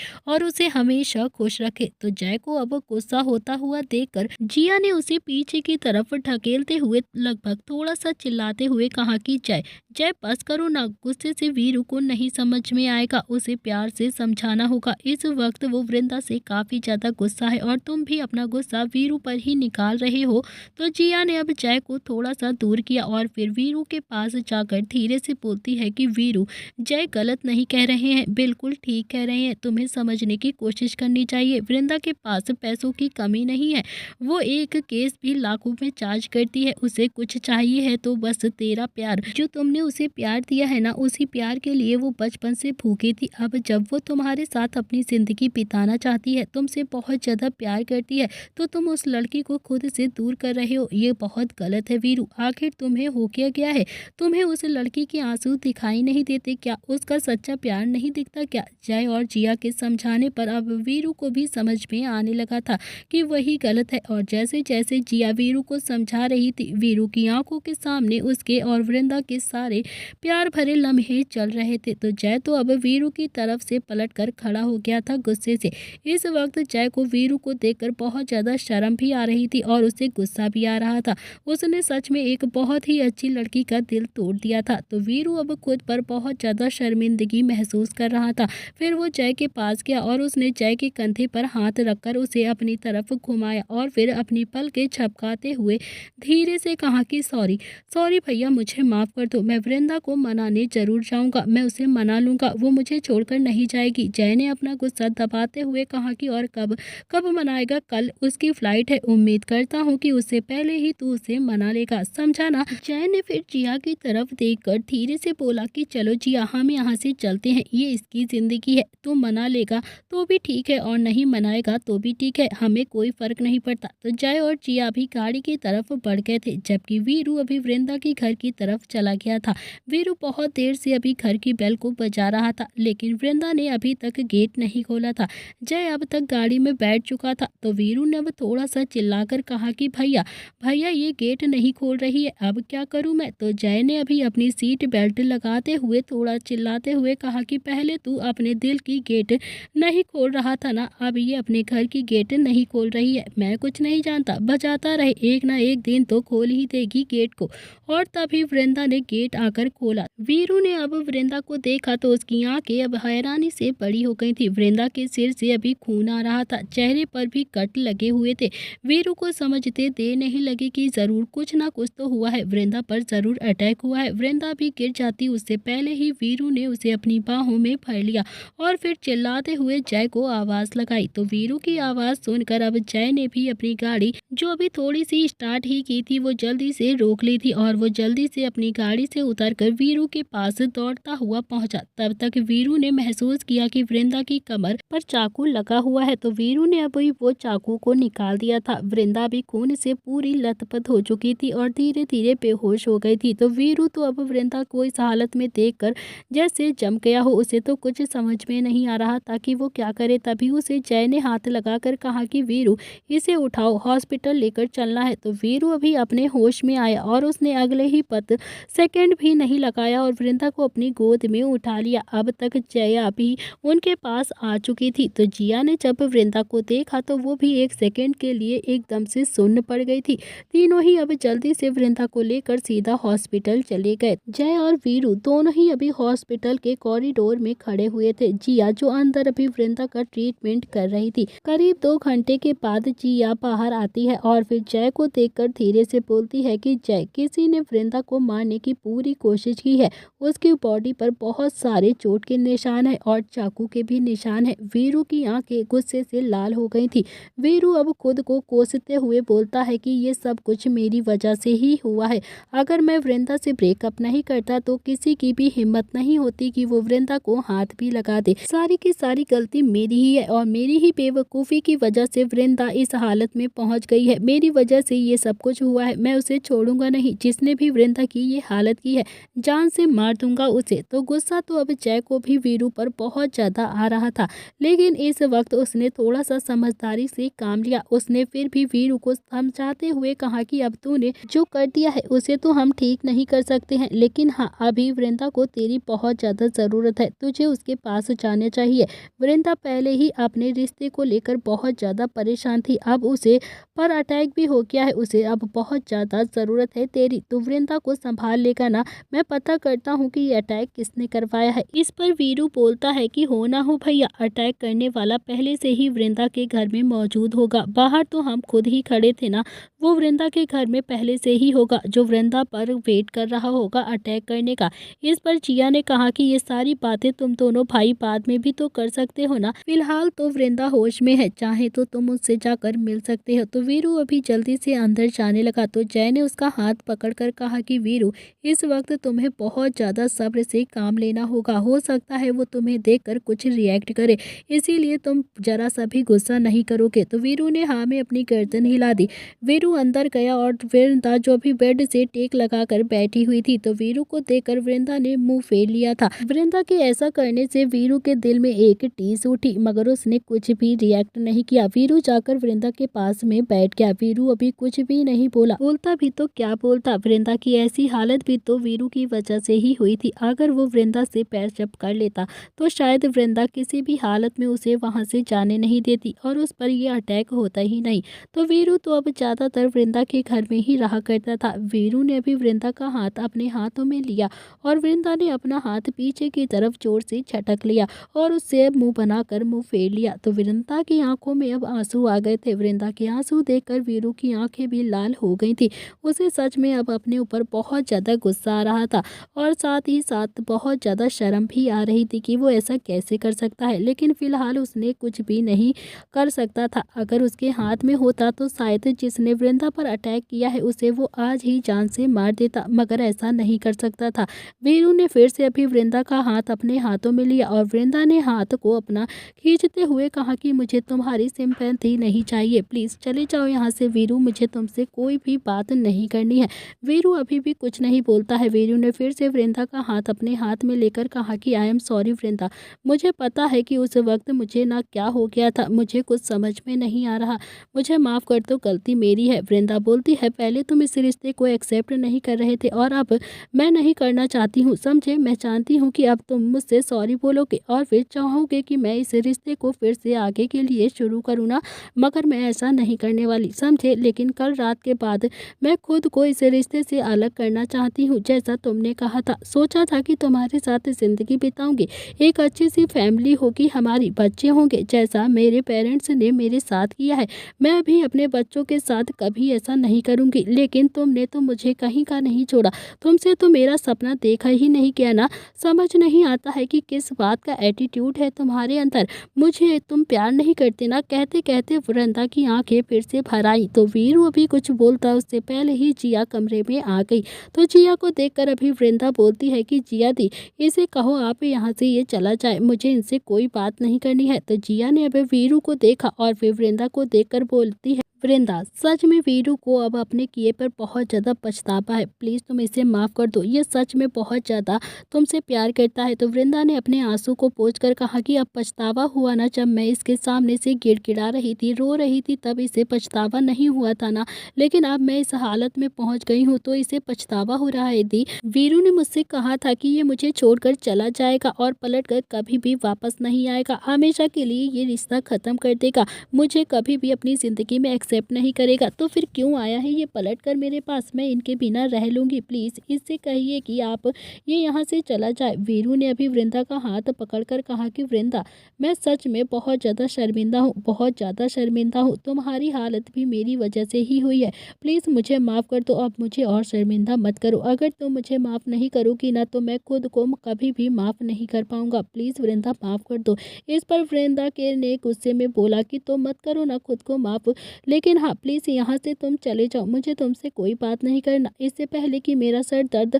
और उसे हमेशा खुश रखे। तो जय को अब गुस्सा होता हुआ देखकर जिया ने उसे पीछे की तरफ ढकेलते हुए लगभग थोड़ा सा चिल्लाते हुए कहा कि जय, जय बस करो ना, गुस्से से वीरू को नहीं समझ में आएगा, उसे प्यार से समझाना होगा। इस वक्त वो वृंदा से काफी ज्यादा गुस्सा है और तुम भी अपना गुस्सा वीरू पर ही निकाल रहे हो। तो जिया ने अब जय को थोड़ा सा दूर किया और फिर वीरू के पास जाकर धीरे से बोलती है कि वीरू, जय गलत नहीं कह रहे हैं, बिल्कुल ठीक कह रहे हैं, तुम्हें समझने की कोशिश करनी चाहिए। वृंदा के पास पैसों की कमी नहीं है, वो एक केस भी लाखों में चार्ज करती है। उसे कुछ चाहिए है तो बस तेरा प्यार, जो तुमने उसे प्यार दिया है ना, उसी प्यार के लिए वो बचपन से भूखी थी। अब जब वो तुम्हारे साथ अपनी जिंदगी बिताना चाहती है, तुमसे बहुत ज़्यादा प्यार करती है, तो तुम उस लड़की को खुद से दूर कर रहे हो, ये बहुत गलत है वीरू। आखिर तुम्हें हो क्या गया है? तुम्हें उस लड़की के आंसू दिखाई नहीं देते क्या? उसका सच्चा प्यार नहीं दिखता क्या? जय और जिया के समझाने पर अब वीरू को भी समझ में आने लगा था कि वही गलत है, और जैसे जैसे जिया वीरू को समझा रही थी, वीरू की आंखों के सामने उसके और वृंदा के सारे प्यार भरे लम्हे चल रहे थे। तो जय तो अब वीरू की तरफ से पलटकर खड़ा हो गया था गुस्से से। इस वक्त जय को वीरू को देखकर बहुत ज़्यादा शर्म भी आ रही थी और उसे गुस्सा भी आ रहा था। उसने सच में एक बहुत ही अच्छी लड़की का दिल तोड़ दिया था। तो वीरू अब खुद पर बहुत ज़्यादा शर्मिंदगी महसूस कर रहा था। फिर वो जय के पास गया और उसने जय के कंधे पर हाथ रखकर उसे अपनी तरफ घुमाया और फिर अपनी पलकें झपकाते हुए धीरे से कहा कि सॉरी सॉरी भैया, मुझे माफ़ कर दो। मैं वृंदा को मनाने जरूर जाऊंगा, मैं उसे मना लूंगा, वो मुझे छोड़कर नहीं जाएगी। जय ने अपना गुस्सा दबाते हुए कहा कि और कब कब मनाएगा? कल उसकी फ्लाइट है, उम्मीद करता हूँ कि उससे पहले ही तू उसे मना लेगा, समझा ना? जय ने फिर जिया की तरफ देखकर धीरे से बोला कि चलो जिया, हम यहाँ से चलते हैं, ये इसकी जिंदगी है, तू मना लेगा तो भी ठीक है और नहीं मनाएगा तो भी ठीक है, हमें कोई फर्क नहीं पड़ता। तो जय और जिया भी गाड़ी की तरफ बढ़ गए थे, जबकि वीरू अभी वृंदा के घर की तरफ चला गया था। वीरू बहुत देर से अभी घर की बेल को बजा रहा था, लेकिन वृंदा ने अभी तक गेट नहीं खोला था। जय अब तक गाड़ी में बैठ चुका था, तो वीरू ने अब थोड़ा सा चिल्लाकर कहा कि भैया भैया, ये गेट नहीं खोल रही है, अब क्या करूं मैं? तो जय ने अभी अपनी सीट बेल्ट लगाते हुए थोड़ा चिल्लाते हुए कहा कि पहले तू अपने दिल की गेट नहीं खोल रहा था ना, अब ये अपने घर की गेट नहीं खोल रही है। मैं कुछ नहीं जानता, बजाता रहे, एक ना एक दिन तो खोल ही देगी गेट को। और तभी वृंदा ने गेट आकर खोला। वीरू ने अब वृंदा को देखा तो उसकी आंखें अब हैरानी से बड़ी हो गई थी। वृंदा के सिर से अभी खून आ रहा था, चेहरे पर भी कट लगे हुए थे। वीरू को समझते देर नहीं लगी कि जरूर कुछ ना कुछ तो हुआ है, वृंदा पर जरूर अटैक हुआ है। वृंदा भी गिर जाती उससे पहले ही वीरू ने उसे अपनी बाहों में भर लिया और फिर चिल्लाते हुए जय को आवाज लगाई। तो वीरू की आवाज सुनकर अब जय ने भी अपनी गाड़ी, जो अभी थोड़ी सी स्टार्ट ही की थी, वो जल्दी से रोक ली थी और वो जल्दी से अपनी गाड़ी से उतरकर वीरू के पास दौड़ता हुआ पहुंचा। तब तक वीरू ने महसूस किया कि वृंदा की कमर पर चाकू लगा हुआ है, तो वीरू ने अभी वो चाकू को निकाल दिया था। वृंदा भी खून से पूरी लथपथ हो चुकी थी और धीरे धीरे बेहोश हो गई थी। तो वीरू तो अब वृंदा को इस हालत में देखकर जैसे जम गया हो, उसे तो कुछ समझ में नहीं आ रहा था कि वो क्या करे। तभी उसे जय ने हाथ लगाकर कहा कि वीरू, इसे उठाओ, हॉस्पिटल लेकर चलना है। तो वीरू अभी अपने होश में आया और उसने अगले ही पल सेकंड भी नहीं लगाया और वृंदा को अपनी गोद में उठा लिया। अब तक जया भी उनके पास आ चुकी थी। तो जिया ने जब वृंदा को देखा तो वो भी एक सेकंड के लिए एकदम से सुन्न पड़ गई थी। तीनों ही अब जल्दी से वृंदा को लेकर सीधा हॉस्पिटल चले गए। जय और वीरू दोनों ही अभी हॉस्पिटल के कॉरिडोर में खड़े हुए थे। जिया जो अंदर अभी वृंदा का ट्रीटमेंट कर रही थी। करीब 2 घंटे के बाद जिया बाहर आती है और फिर जय को देखकर धीरे से बोलती है कि जय, किसी ने वृंदा को मारने की पूरी कोशिश की है, उसकी बॉडी पर बहुत सारे चोट के निशान है और चाकू के भी निशान है। वीरू की आंखें गुस्से से लाल हो गई थी। वीरू अब खुद को कोसते हुए बोलता है कि ये सब कुछ मेरी वजह से ही हुआ है। अगर मैं वृंदा से ब्रेकअप नहीं करता तो किसी की भी हिम्मत नहीं होती कि वो वृंदा को हाथ भी लगा दे। सारी की सारी गलती मेरी ही है और मेरी ही बेवकूफ़ी की वजह से वृंदा इस हालत में पहुंच गई है। मेरी वजह से ये सब कुछ हुआ है। मैं उसे छोड़ूंगा नहीं। जिसने भी वृंदा की ये हालत की है, जान से मार दूंगा उसे। तो गुस्सा तो अब जय को भी वीरू पर बहुत ज़्यादा आ रहा था, लेकिन इस वक्त उसने थोड़ा सा समझदारी से काम लिया। उसने फिर भी वीरू को समझाते हुए कहा कि अब तूने जो कर दिया है उसे तो हम ठीक नहीं कर सकते हैं, लेकिन हाँ, अभी वृंदा को तेरी बहुत ज़्यादा ज़रूरत है, तुझे उसके पास जाना चाहिए। वृंदा पहले ही अपने रिश्ते को लेकर बहुत ज़्यादा परेशान थी, अब उसे पर अटैक भी हो गया है, उसे अब बहुत ज़्यादा ज़रूरत है तेरी। तो वृंदा को संभाल लेगा ना? मैं पता करता हूँ कि ये अटैक किसने करवाया है। इस पर वीरू बोलता है कि हो ना हो भैया, अटैक करने वाला पहले से ही वृंदा के घर में मौजूद होगा। बाहर तो हम खुद ही खड़े थे ना, वो वृंदा के घर में पहले से ही होगा, जो वृंदा पर वेट कर रहा होगा अटैक करने का। इस पर जिया ने कहा कि ये सारी बातें तुम दोनों भाई बाद में भी तो कर सकते हो ना, फिलहाल तो वृंदा होश में है, चाहे तो तुम उससे जाकर मिल सकते हो। तो वीरू अभी जल्दी से अंदर जाने लगा तो जय ने उसका हाथ पकड़कर कहा कि वीरू, इस वक्त तुम्हें बहुत ज़्यादा सब्र से काम लेना होगा। हो सकता है वो तुम्हें देखकर कुछ रिएक्ट करे, इसीलिए तुम जरा सा अभी गुस्सा नहीं करोगे। तो वीरू ने हाँ में अपनी गर्दन हिला दी। वीरू अंदर गया और वृंदा जो अभी बेड से टेक लगाकर बैठी हुई थी, तो वीरू को देखकर वृंदा ने मुंह फेर लिया था। वृंदा के ऐसा करने से वीरू के दिल में एक टीस उठी, मगर उसने कुछ भी रिएक्ट नहीं किया। वीरू जाकर वृंदा के पास में बैठ गया। वीरू अभी कुछ भी नहीं बोला, बोलता भी तो क्या बोलता। वृंदा की ऐसी हालत भी तो वीरू की वजह से ही हुई थी। अगर वो वृंदा से पैर जप कर लेता तो शायद वृंदा किसी भी हालत में उसे वहां से जाने नहीं देती और उस पर यह अटैक होता ही नहीं। तो वीरू तो अब ज्यादातर वृंदा के घर में ही रहा करता था। वीरू ने अभी वृंदा का हाथ अपने हाथों में लिया और वृंदा ने अपना हाथ पीछे की तरफ जोर से झटक लिया और उससे मुंह बनाकर मुंह फेर लिया। तो वृंदा की आंखों में अब आंसू आ गए थे। वृंदा के आंसू देखकर वीरू की आंखें भी लाल हो गई थी। उसे सच में अब अपने ऊपर बहुत ज्यादा गुस्सा आ रहा था और साथ ही साथ बहुत ज्यादा शर्म भी आ रही थी कि वो ऐसा कैसे कर सकता है। लेकिन फिलहाल उसने कुछ भी नहीं कर सकता था। अगर उसके हाथ में होता तो शायद जिसने वृंदा पर अटैक किया है उसे वो आज ही जान से मार देता, मगर ऐसा नहीं कर सकता था। वीरू ने फिर से अभी वृंदा का हाथ अपने हाथों में लिया और वृंदा ने हाथ को अपना खींचते हुए कहा कि मुझे तुम्हारी सिंपैथी नहीं चाहिए, प्लीज चले जाओ यहाँ से। वीरू, मुझे तुमसे कोई भी बात नहीं करनी है। वीरू अभी भी कुछ नहीं बोलता है। वीरू ने फिर से वृंदा का हाथ अपने हाथ में लेकर कहा कि आई एम सॉरी वृंदा, मुझे पता है कि उस वक्त मुझे ना क्या हो गया था, मुझे कुछ समझ में नहीं आ रहा, मुझे माफ़ कर दो, गलती मेरी है। वृंदा बोलती है, पहले तुम इस रिश्ते को एक्सेप्ट नहीं कर रहे थे और अब मैं नहीं करना चाहती हूँ, समझे। मैं जानती हूँ कि अब तुम मुझसे सॉरी बोलोगे और फिर चाहोगे कि मैं इस रिश्ते को फिर से आगे के लिए शुरू करूँ ना, मगर मैं ऐसा नहीं करने वाली, समझे। लेकिन कल रात के बाद मैं खुद को इस रिश्ते से अलग करना चाहती हूँ। जैसा तुमने कहा था, सोचा था कि तुम्हारे साथ ज़िंदगी बिताऊंगी, एक अच्छी सी फैमिली होगी, हमारी बच्चे होंगे, जैसा मेरे पेरेंट्स ने मेरे साथ किया है। मैं भी अपने बच्चों के साथ कभी ऐसा नहीं करूंगी। लेकिन तुमने तो मुझे कहीं का नहीं छोड़ा, तुमसे तो मेरा सपना देखा ही नहीं गया ना। समझ नहीं आता है कि किस बात का एटीट्यूड है तुम्हारे अंदर, मुझे तुम प्यार नहीं करते ना। कहते कहते वृंदा की आंखें फिर से भर आई। तो वीरू अभी कुछ बोलता उससे पहले ही जिया कमरे में आ गई। तो जिया को देखकर अभी वृंदा बोलती है कि जिया दी, इसे कहो आप यहाँ से ये चला जाए, मुझे इनसे कोई बात नहीं करनी है। तो जिया ने अभी वीरू को देखा और फिर वृंदा को देखकर बोलती है, वृंदा, सच में वीरू को अब अपने किए पर बहुत ज़्यादा पछतावा है, प्लीज़ तुम इसे माफ़ कर दो, ये सच में बहुत ज़्यादा तुमसे प्यार करता है। तो वृंदा ने अपने आंसू को पोंछ कर कहा कि अब पछतावा हुआ ना, जब मैं इसके सामने से गिड़गिड़ा रही थी, रो रही थी, तब इसे पछतावा नहीं हुआ था ना। लेकिन अब मैं इस हालत में पहुंच गई हूँ तो इसे पछतावा हो रहा है। दी, वीरू ने मुझसे कहा था कि ये मुझे छोड़कर चला जाएगा और पलट कर कभी भी वापस नहीं आएगा, हमेशा के लिए ये रिश्ता ख़त्म कर देगा, मुझे कभी भी अपनी ज़िंदगी में एक्सेप्ट नहीं करेगा। तो फिर क्यों आया है ये पलट कर मेरे पास, मैं इनके बिना रह लूँगी, प्लीज़ इससे कहिए कि आप ये यहाँ से चला जाए। वीरू ने अभी वृंदा का हाथ पकड़कर कहा कि वृंदा, मैं सच में बहुत ज़्यादा शर्मिंदा हूँ, बहुत ज़्यादा शर्मिंदा हूँ, तुम्हारी हालत भी मेरी वजह से ही हुई है, प्लीज़ मुझे माफ़ कर दो, अब मुझे और शर्मिंदा मत करो। अगर तुम मुझे माफ़ नहीं करोगी ना तो मैं खुद को कभी भी माफ़ नहीं कर पाऊँगा, प्लीज़ वृंदा माफ़ कर दो। इस पर वृंदा के ने गुस्से में बोला कि तुम मत करो ना खुद को माफ़, लेकिन हाँ प्लीज़ यहाँ से तुम चले जाओ, मुझे तुमसे कोई बात नहीं करना, इससे पहले कि मेरा सर दर्द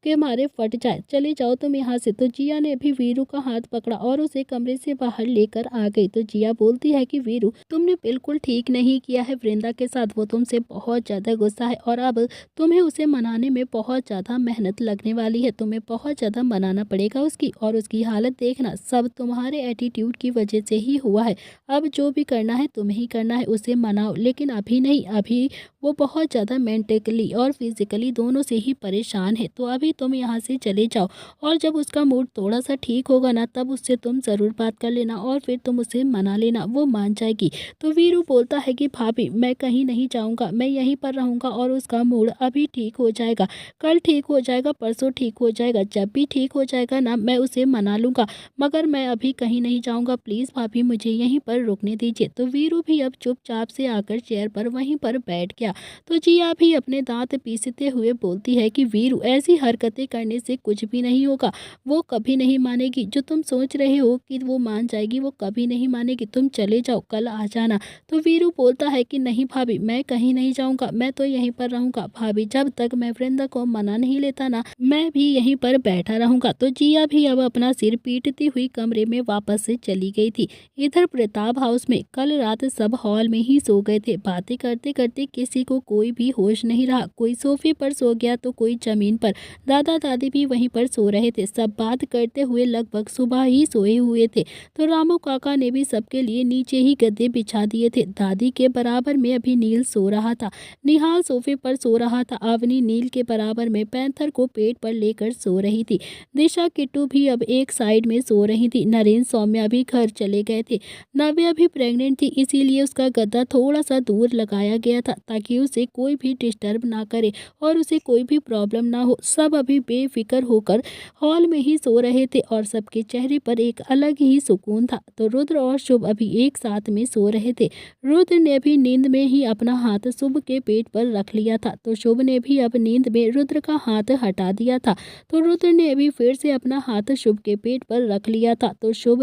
के मारे फट जाए, चले जाओ तुम यहाँ से। तो जिया ने भी वीरू का हाथ पकड़ा और उसे कमरे से बाहर लेकर आ गई। तो जिया बोलती है कि वीरू, तुमने बिल्कुल ठीक नहीं किया है वृंदा के साथ, वो तुमसे बहुत ज़्यादा गुस्सा है और अब तुम्हें उसे मनाने में बहुत ज़्यादा मेहनत लगने वाली है, तुम्हें बहुत ज़्यादा मनाना पड़ेगा उसकी, और उसकी हालत देखना सब तुम्हारे एटीट्यूड की वजह से ही हुआ है। अब जो भी करना है तुम्हें ही करना है, उसे मनाओ, लेकिन अभी नहीं, अभी वो बहुत ज़्यादा मेंटली और फिजिकली दोनों से ही परेशान है। तो अभी तुम यहाँ से चले जाओ और जब उसका मूड थोड़ा सा ठीक होगा ना तब उससे तुम ज़रूर बात कर लेना और फिर तुम उसे मना लेना, वो मान जाएगी। तो वीरू बोलता है कि भाभी, मैं कहीं नहीं जाऊँगा, मैं यहीं पर रहूँगा और उसका मूड अभी ठीक हो जाएगा, कल ठीक हो जाएगा, परसों ठीक हो जाएगा, जब भी ठीक हो जाएगा ना मैं उसे मना लूँगा, मगर मैं अभी कहीं नहीं जाऊँगा, प्लीज़ भाभी मुझे यहीं पर रुकने दीजिए। तो वीरू भी अब चुपचाप से आकर चेयर पर वहीं पर बैठ गया। तो जिया भी अपने दांत पीसते हुए बोलती है कि वीरू, ऐसी हरकत हरकतें करने से कुछ भी नहीं होगा, वो कभी नहीं मानेगी। जो तुम सोच रहे हो कि वो मान जाएगी, वो कभी नहीं मानेगी। तुम चले जाओ, कल आ जाना। तो वीरू बोलता है कि नहीं भाभी, मैं कहीं नहीं जाऊंगा, मैं तो यहीं पर रहूंगा। भाभी, जब तक मैं वृंदा को मना नहीं लेता ना, मैं भी यहीं पर बैठा रहूंगा। तो जिया भी अब अपना सिर पीटती हुई कमरे में वापस से चली गई थी। इधर प्रताप हाउस में कल रात सब हॉल में ही सो गए थे। बातें करते करते किसी को कोई भी होश नहीं रहा। कोई सोफे पर सो गया तो कोई जमीन पर। दादा दादी भी वहीं पर सो रहे थे। सब बात करते हुए लगभग सुबह ही सोए हुए थे। तो रामू काका ने भी सबके लिए नीचे ही गद्दे बिछा दिए थे। दादी के बराबर में अभी नील सो रहा था। निहाल सोफे पर सो रहा था। अवनी नील के बराबर में पैंथर को पेट पर लेकर सो रही थी। दिशा किट्टू भी अब एक साइड में सो रही थी। नरेंद्र सौम्या भी घर चले गए थे। नव्या भी प्रेग्नेंट थी, इसीलिए उसका गद्दा थोड़ा सा दूर लगाया गया था ताकि उसे कोई भी डिस्टर्ब ना करे और उसे कोई भी प्रॉब्लम ना हो। सब अभी बेफिक्र होकर हॉल में ही सो रहे थे और सबके चेहरे पर एक अलग ही सुकून था। तो रुद्र और शुभ अभी एक साथ में सो रहे थे। रुद्र ने भी नींद में ही अपना हाथ शुभ के पेट पर रख लिया था, तो शुभ ने भी अब नींद में रुद्र का हाथ हटा दिया था। तो रुद्र ने अभी फिर से अपना हाथ शुभ के पेट पर रख लिया था। तो शुभ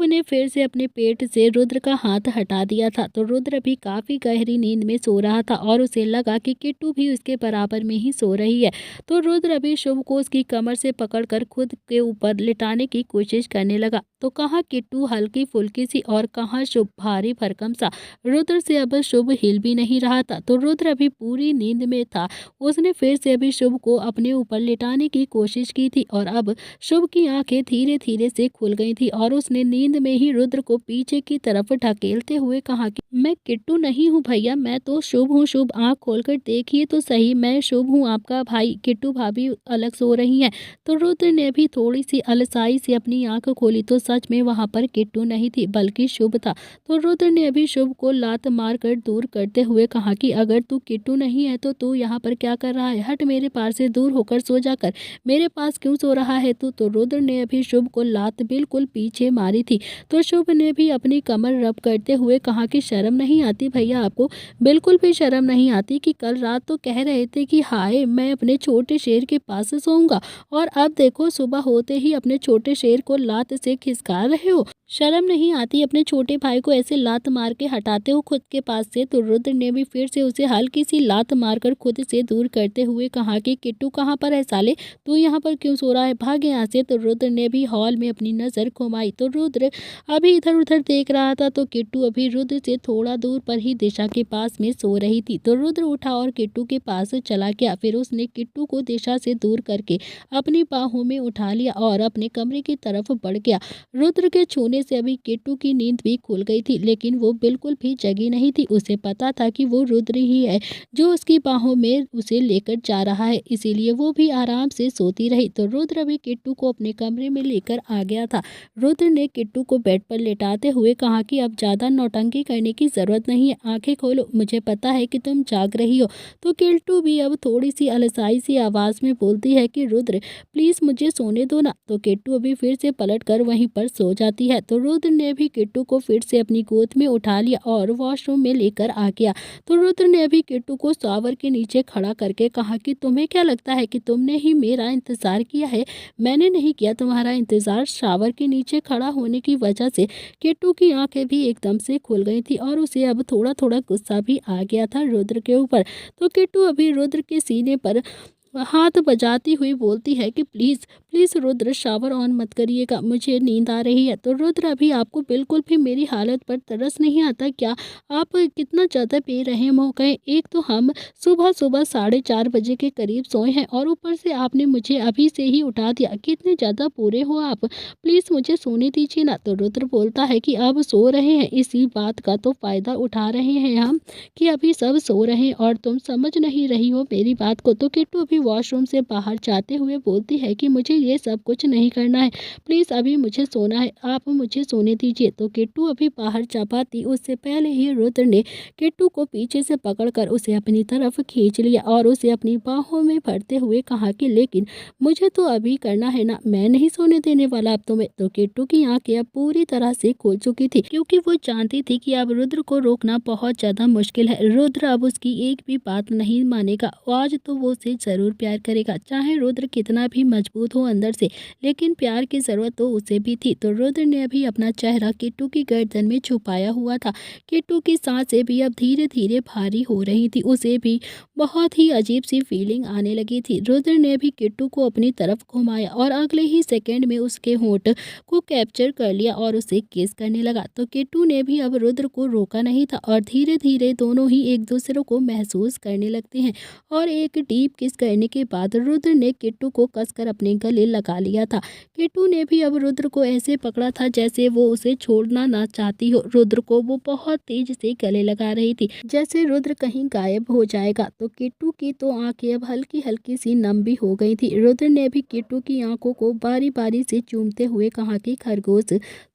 ने फिर से अपने पेट से रुद्र का हाथ हटा दिया था। तो रुद्र भी काफी गहरी नींद में सो रहा था और उसे लगा कि किट्टू भी उसके बराबर में ही सो रही है। तो रुद्र अभी शुभ को उसकी कमर से पकड़कर खुद के ऊपर लिटाने की कोशिश करने लगा। तो कहाँ किट्टू हल्की फुल्की सी और कहाँ शुभ भारी भरकम सा। रुद्र से अब शुभ हिल भी नहीं रहा था। तो रुद्र अभी पूरी नींद में था। उसने फिर से अभी शुभ को अपने ऊपर लिटाने की कोशिश की थी और अब शुभ की आंखें धीरे धीरे से खुल गई थी और उसने नींद में ही रुद्र को पीछे की तरफ ढकेलते हुए कहा कि मैं किट्टू नहीं हूँ भैया, मैं तो शुभ हूँ। शुभ, आंख खोलकर देखिए तो सही, मैं शुभ हूँ आपका भाई। किट्टू भाभी अलग सो रही हैं। तो रुद्र ने भी थोड़ी सी अलसाई से अपनी आंख खोली तो सच में वहां पर किट्टू नहीं थी बल्कि शुभ था। तो रुद्र ने अभी शुभ को लात मार कर दूर करते हुए कहा कि अगर तू किट्टू नहीं है तो तू यहाँ पर क्या कर रहा है? हट, मेरे पास से दूर होकर सो जाकर। मेरे पास क्यों सो रहा है तू? तो रुद्र ने अभी शुभ को लात बिल्कुल पीछे मारी थी। तो शुभ ने भी अपनी कमर रब करते हुए कहा कि शर्म नहीं आती भैया आपको? बिल्कुल भी शर्म नहीं आती कि कल रात तो कह रहे थे कि हाय मैं अपने छोटे शेर के पास सोऊंगा और अब देखो सुबह होते ही अपने छोटे शेर को लात से खिसका रहे हो। शर्म नहीं आती अपने छोटे भाई को ऐसे लात मार के हटाते हो खुद के पास से? तो रुद्र ने भी फिर से उसे हल्की सी लात मारकर खुद से दूर करते हुए कहा कि किट्टू कहाँ पर है साले? तू यहाँ पर क्यों सो रहा है? भाग यहाँ से। तो रुद्र ने भी हॉल में अपनी नजर घुमाई। तो रुद्र अभी इधर उधर देख रहा था। तो किट्टू अभी रुद्र से थोड़ा दूर पर ही दिशा के पास में सो रही थी। तो रुद्र उठा और किट्टू के पास चला गया। फिर उसने किट्टू को दिशा से दूर करके अपनी बाहों में उठा लिया और अपने कमरे की तरफ बढ़ गया। रुद्र के छूने से अभी किट्टू की नींद भी खुल गई थी, लेकिन वो बिल्कुल भी जगी नहीं थी। उसे पता था कि वो रुद्र ही है जो उसकी बाहों में उसे लेकर जा रहा है, इसीलिए वो भी आराम से सोती रही। तो रुद्र अभी किट्टू को अपने कमरे में लेकर आ गया था। रुद्र ने किट्टू को बेड पर लेटाते हुए कहा कि अब ज्यादा नौटंकी करने की जरूरत नहीं है, आंखें खोलो, मुझे पता है कि तुम जाग रही हो। तो किट्टू भी अब थोड़ी सी अलसाई सी आवाज में बोलती है कि रुद्र प्लीज मुझे सोने दो ना। तो किट्टू अभी फिर से पलट कर वहीं पर सो जाती है। तो रुद्र ने भी किट्टू को फिर से अपनी गोद में उठा लिया और वॉशरूम में लेकर आ गया। तो रुद्र ने अभी किट्टू को शावर के नीचे खड़ा करके कहा कि तुम्हें क्या लगता है कि तुमने ही मेरा इंतजार किया है? मैंने नहीं किया तुम्हारा इंतजार। शावर के नीचे खड़ा होने की वजह से किट्टू की आंखें भी एकदम से खुल गई थी और उसे अब थोड़ा थोड़ा गुस्सा भी आ गया था रुद्र के ऊपर। तो किट्टू अभी रुद्र के सीने पर हाथ बजाती हुई बोलती है कि please please Rudra shower on मत करिएगा, मुझे नींद आ रही है। तो रुद्र अभी आपको बिल्कुल भी मेरी हालत पर तरस नहीं आता क्या? आप कितना ज़्यादा बेरहम हो गए। एक तो हम सुबह सुबह 4:30 बजे के करीब सोए हैं और ऊपर से आपने मुझे अभी से ही उठा दिया। कितने ज़्यादा बुरे हो आप, प्लीज़ मुझे सोने दीजिए ना। तो रुद्र बोलता है कि अब सो रहे हैं, इसी बात का तो फ़ायदा उठा रहे हैं हम कि अभी सब सो रहे हैं और तुम समझ नहीं रही हो मेरी बात को। तो किट्टू अभी वॉशरूम से बाहर जाते हुए बोलती है कि मुझे ये सब कुछ नहीं करना है, प्लीज़ अभी मुझे सोना है, आप मुझे सोने दीजिए। तो किट्टू अभी बाहर जा पाती उससे पहले ही रुद्र ने किट्टू को पीछे से पकड़कर उसे अपनी तरफ खींच लिया और उसे अपनी बाहों में भरते हुए कहा कि लेकिन मुझे तो अभी करना है ना, मैं नहीं सोने देने वाला अब तुम्हें। तो किट्टू की आंखें अब पूरी तरह से खुल चुकी थी क्योंकि वो जानती थी कि अब रुद्र को रोकना बहुत ज़्यादा मुश्किल है। रुद्र अब उसकी एक भी बात नहीं मानेगा, आज तो वो उसे जरूर ज़रूर प्यार करेगा, चाहे रुद्र कितना भी मजबूत हो अंदर से, लेकिन प्यार की ज़रूरत तो उसे भी थी। तो रुद्र ने अभी अपना चेहरा किट्टू की गर्दन में छुपाया हुआ था। किट्टू की सांसें भी अब धीरे धीरे भारी हो रही थी। उसे भी बहुत ही अजीब सी फीलिंग आने लगी थी। रुद्र ने भी किट्टू को अपनी तरफ घुमाया और अगले ही सेकंड में उसके होंठ को कैप्चर कर लिया और उसे किस करने लगा। तो किट्टू ने भी अब रुद्र को रोका नहीं था और धीरे धीरे दोनों ही एक दूसरे को महसूस करने लगते हैं। और एक डीप किस करने के बाद रुद्र ने किट्टू को कसकर अपने गले लगा लिया था। किट्टू ने भी अब रुद्र को ऐसे पकड़ा था जैसे वो उसे छोड़ना ना चाहती हो। रुद्र को वो बहुत तेज से गले लगा रही थी, जैसे रुद्र कहीं गायब हो जाएगा। तो किट्टू की तो आंखें अब हल्की हल्की सी नम भी हो गई थी। रुद्र ने भी किट्टू की आंखों को बारी बारी से चूमते हुए कहा कि खरगोश,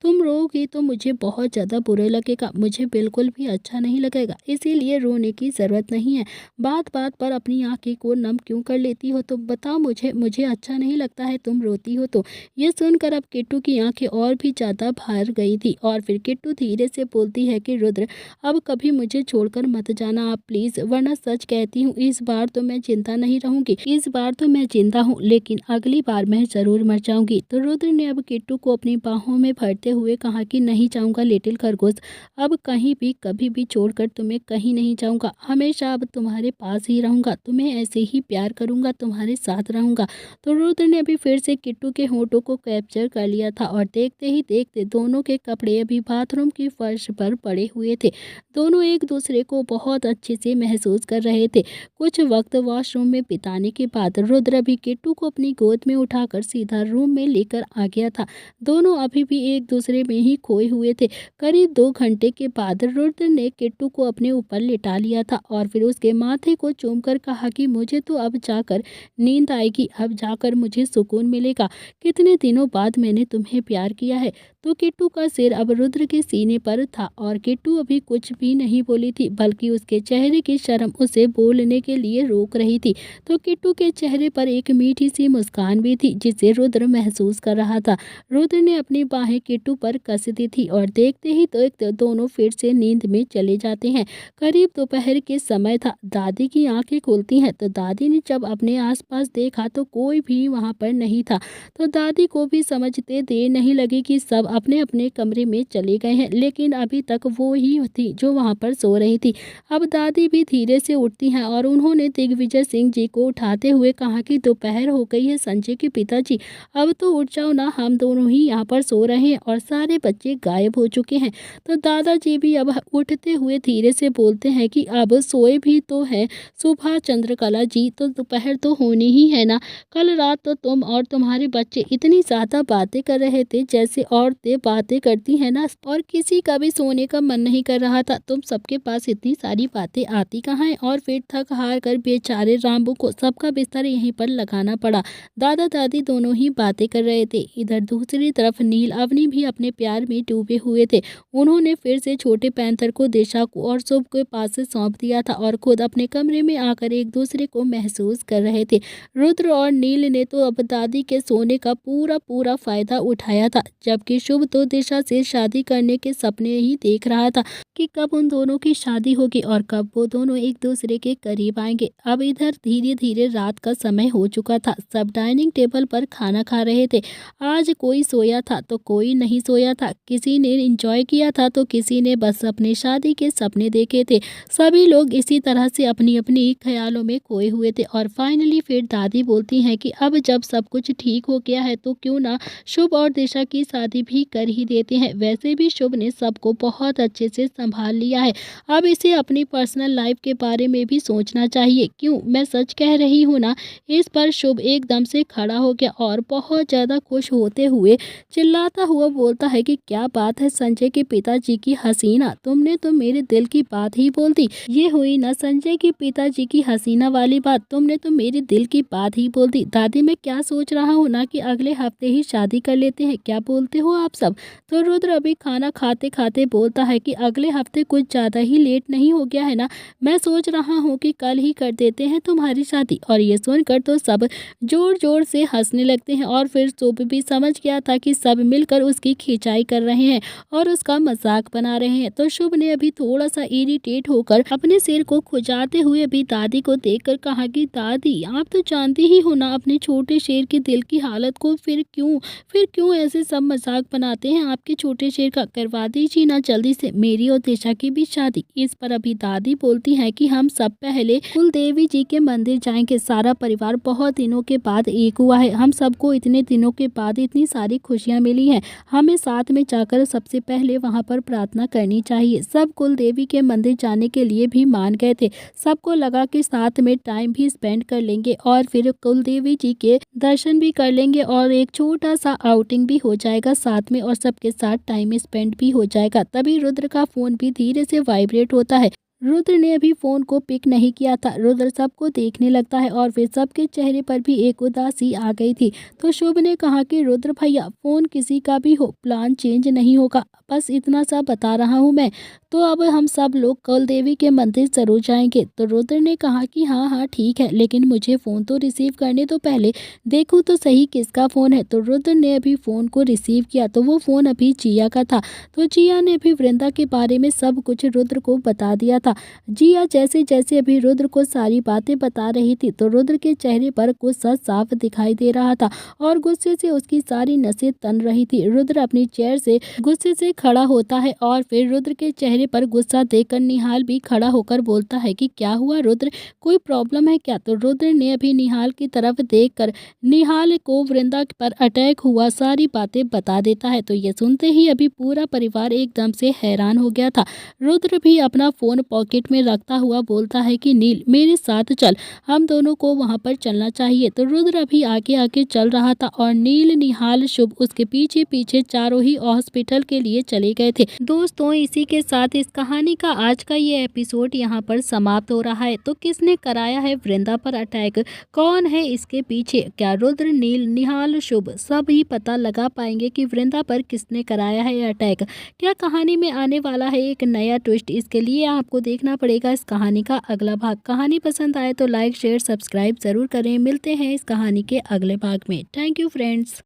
तुम रोगी तो मुझे बहुत ज़्यादा बुरा लगेगा, मुझे बिल्कुल भी अच्छा नहीं लगेगा, इसीलिए रोने की ज़रूरत नहीं है। बात बात पर अपनी आंखें को नम क्यों कर लेती हो? तो बताओ मुझे, मुझे अच्छा नहीं लगता है तुम रोती हो तो। ये सुनकर अब किट्टू की आंखें और भी ज़्यादा भर गई थी और फिर किट्टू धीरे से बोलती है कि रुद्र, अब कभी मुझे छोड़कर मत जाना आप प्लीज़, वरना सच कहती हूँ इस बार तो मैं जिंदा नहीं रहूंगी। इस बार तो मैं जिंदा हूँ, लेकिन अगली बार मैं ज़रूर मर जाऊंगी। तो रुद्र ने अब किट्टू को अपनी बाहों में भरते हुए कहा कि नहीं जाऊंगा लिटिल खरगोश, अब कहीं भी कभी भी छोड़कर तुम्हें कहीं नहीं जाऊंगा, हमेशा अब तुम्हारे पास ही रहूंगा, तुम्हें ऐसे ही प्यार करूंगा, तुम्हारे साथ रहूंगा। तो रुद्र ने अभी फिर से किट्टू के होठों को कैप्चर कर लिया था और देखते ही देखते दोनों के कपड़े अभी बाथरूम की फर्श पर पड़े हुए थे। दोनों एक दूसरे को बहुत अच्छे से महसूस कर रहे थे। कुछ वक्त वॉशरूम में बिताने के बाद रुद्र अभी किट्टू को अपनी गोद में उठाकर सीधा रूम में लेकर आ गया था। दोनों अभी भी एक दूसरे में ही खोए हुए थे। करीब 2 घंटे के बाद रुद्र ने किट्टू को अपने ऊपर लिटा लिया था और फिर उसके माथे को चूमकर कहा कि मुझे तो अब जाकर नींद आएगी, अब जाकर मुझे सुकून मिलेगा, कितने दिनों बाद मैंने तुम्हें प्यार किया है। तो किट्टू का सिर अब रुद्र के सीने पर था और किट्टू अभी कुछ भी नहीं बोली थी, बल्कि उसके चेहरे की शर्म उसे बोलने के लिए रोक रही थी। तो किट्टू के चेहरे पर एक मीठी सी मुस्कान भी थी जिसे रुद्र महसूस कर रहा था। रुद्र ने अपनी बाहें किट्टू पर कस दी थी और देखते ही तो एक दोनों फिर से नींद में चले जाते हैं। करीब दोपहर के समय था। दादी की आंखें खुलती हैं तो दादी ने जब अपने आसपास देखा तो कोई भी वहां पर नहीं था। तो दादी को भी समझते देर नहीं लगी कि सब अपने अपने कमरे में चले गए हैं, लेकिन अभी तक वो ही थी जो वहां पर सो रही थी। अब दादी भी धीरे से उठती हैं और उन्होंने दिग्विजय सिंह जी को उठाते हुए कहा कि दोपहर हो गई है संजय के पिताजी, अब तो उठ जाओ ना, हम दोनों ही यहाँ पर सो रहे हैं और सारे बच्चे गायब हो चुके हैं। तो दादाजी भी अब उठते हुए धीरे से बोलते हैं कि अब सोए भी तो है सुबह चंद्रकला जी, तो दोपहर तो होनी ही है ना। कल रात तो तुम और तुम्हारे बच्चे इतनी ज़्यादा बातें कर रहे थे जैसे औरतें बातें करती हैं ना, और किसी का भी सोने का मन नहीं कर रहा था। तुम सबके पास इतनी सारी बातें आती कहाँ हैं? और फिर थक हार कर बेचारे रामबू को सबका बिस्तर यहीं पर लगाना पड़ा। दादा दादी दोनों ही बातें कर रहे थे। इधर दूसरी तरफ नील अवनी भी अपने प्यार में डूबे हुए थे। उन्होंने फिर से छोटे पैंथर को दिशा को और शुभ के पास से सौंप दिया था और खुद अपने कमरे में आकर एक दूसरे को महसूस कर रहे थे। रुद्र और नील ने तो अब दादी के सोने का पूरा फायदा उठाया था, जबकि शुभ तो दिशा से शादी करने के सपने ही देख रहा था कि कब उन दोनों की शादी होगी और कब वो दोनों एक दूसरे के करीब आएंगे। अब इधर धीरे धीरे रात का समय हो चुका था। सब डाइनिंग टेबल पर खाना खा रहे थे। आज कोई सोया था तो कोई नहीं सोया था, किसी ने एंजॉय किया था तो किसी ने बस अपने शादी के सपने देखे थे। सभी लोग इसी तरह से अपनी अपनी ख्यालों में खोए हुए थे। और फाइनली फिर दादी बोलती हैं कि अब जब सब कुछ ठीक हो गया है तो क्यों ना शुभ और दिशा की शादी भी कर ही देते हैं। वैसे भी शुभ ने सबको बहुत अच्छे से संभाल लिया है, अब इसे अपनी पर्सनल लाइफ के बारे में भी सोचना चाहिए। क्यों, मैं सच कह रही हूँ ना। इस पर शुभ एकदम से खड़ा हो गया और बहुत ज़्यादा खुश होते हुए चिल्लाता हुआ बोलता है कि क्या बात है संजय के पिताजी की हसीना, तुमने तो मेरे दिल की बात ही बोल दी। ये हुई ना संजय के पिताजी की हसीना वाली बात, तुमने तो मेरे दिल की बात ही बोल दी। दादी मैं क्या सोच रहा हूँ ना कि अगले हफ्ते ही शादी कर लेते हैं, क्या बोलते हो आप सब? तो रुद्र अभी खाना खाते खाते बोलता है कि अगले हफ्ते कुछ ज़्यादा ही लेट नहीं हो गया है ना, मैं सोच रहा हूँ कि कल ही कर देते हैं तुम्हारी शादी। और ये सुनकर तो सब जोर जोर से हंसने लगते हैं और फिर शुभ भी समझ गया था कि सब मिलकर उसकी खिंचाई कर रहे हैं और उसका मजाक बना रहे हैं। तो शुभ ने अभी थोड़ा सा इरिटेट होकर अपने सिर को खुजाते हुए अभी दादी को देखकर कहा कि दादी, आप तो जानती ही हो ना अपने छोटे शेर के दिल की हालत को। फिर क्यों ऐसे सब मजाक बनाते हैं आपके छोटे शेर का। करवा दीजिए ना जल्दी से मेरी और दिशा की भी शादी। इस पर अभी दादी बोलती है कि हम सब पहले कुल देवी जी के मंदिर जाएंगे। सारा परिवार बहुत दिनों के बाद एक हुआ है। हम सबको इतने दिनों के बाद इतनी सारी खुशियाँ मिली हैं। हमें साथ में जाकर सबसे पहले वहाँ पर प्रार्थना करनी चाहिए। सब कुल देवी के मंदिर जाने के लिए भी मान गए थे। सबको लगा कि साथ में टाइम भी स्पेंड कर लेंगे और फिर कुल देवी जी के दर्शन भी कर लेंगे और एक छोटा सा आउटिंग भी हो जाएगा साथ में और सबके साथ टाइम स्पेंड भी हो जाएगा। तभी रुद्र का फोन भी धीरे से वाइब्रेट होता है। रुद्र ने अभी फोन को पिक नहीं किया था। रुद्र सबको देखने लगता है और फिर सबके चेहरे पर भी एक उदासी आ गई थी। तो शुभ ने कहा कि रुद्र भैया, फोन किसी का भी हो, प्लान चेंज नहीं होगा, बस इतना सा बता रहा हूँ मैं। तो अब हम सब लोग कुल देवी के मंदिर जरूर जाएंगे। तो रुद्र ने कहा कि हाँ हाँ ठीक है, लेकिन मुझे फ़ोन तो रिसीव करने तो पहले, देखूँ तो सही किसका फ़ोन है। तो रुद्र ने अभी फ़ोन को रिसीव किया तो वो फ़ोन अभी जिया का था। तो जिया ने भी वृंदा के बारे में सब कुछ रुद्र को बता दिया था। जिया जैसे जैसे अभी रुद्र को सारी बातें बता रही थी तो रुद्र के चेहरे पर गुस्सा साफ दिखाई दे रहा था और गुस्से से उसकी सारी नसें तन रही थी। रुद्र अपनी चेयर से गुस्से से खड़ा होता है और फिर रुद्र के चेहरे पर गुस्सा देखकर निहाल भी खड़ा होकर बोलता है कि क्या हुआ रुद्र, कोई प्रॉब्लम है क्या। तो रुद्र ने अभी निहाल की तरफ देखकर निहाल को वृंदा पर अटैक हुआ सारी बातें बता देता है। तो ये सुनते ही अभी पूरा परिवार एकदम से हैरान हो गया था। रुद्र भी अपना फोन पॉकेट में रखता हुआ बोलता है कि नील मेरे साथ चल, हम दोनों को वहां पर चलना चाहिए। तो रुद्र अभी आगे आगे चल रहा था और नील, निहाल, शुभ उसके पीछे पीछे चारों ही हॉस्पिटल के लिए चले गए थे। दोस्तों इसी के साथ इस कहानी का आज का ये एपिसोड यहाँ पर समाप्त हो रहा है। तो किसने कराया है वृंदा पर अटैक, कौन है इसके पीछे, क्या रुद्र, नील, निहाल, शुभ सब ही पता लगा पाएंगे कि वृंदा पर किसने कराया है अटैक। क्या कहानी में आने वाला है एक नया ट्विस्ट, इसके लिए आपको देखना पड़ेगा इस कहानी का अगला भाग। कहानी पसंद आए तो लाइक शेयर सब्सक्राइब जरूर करें। मिलते हैं इस कहानी के अगले भाग में। Thank you friends.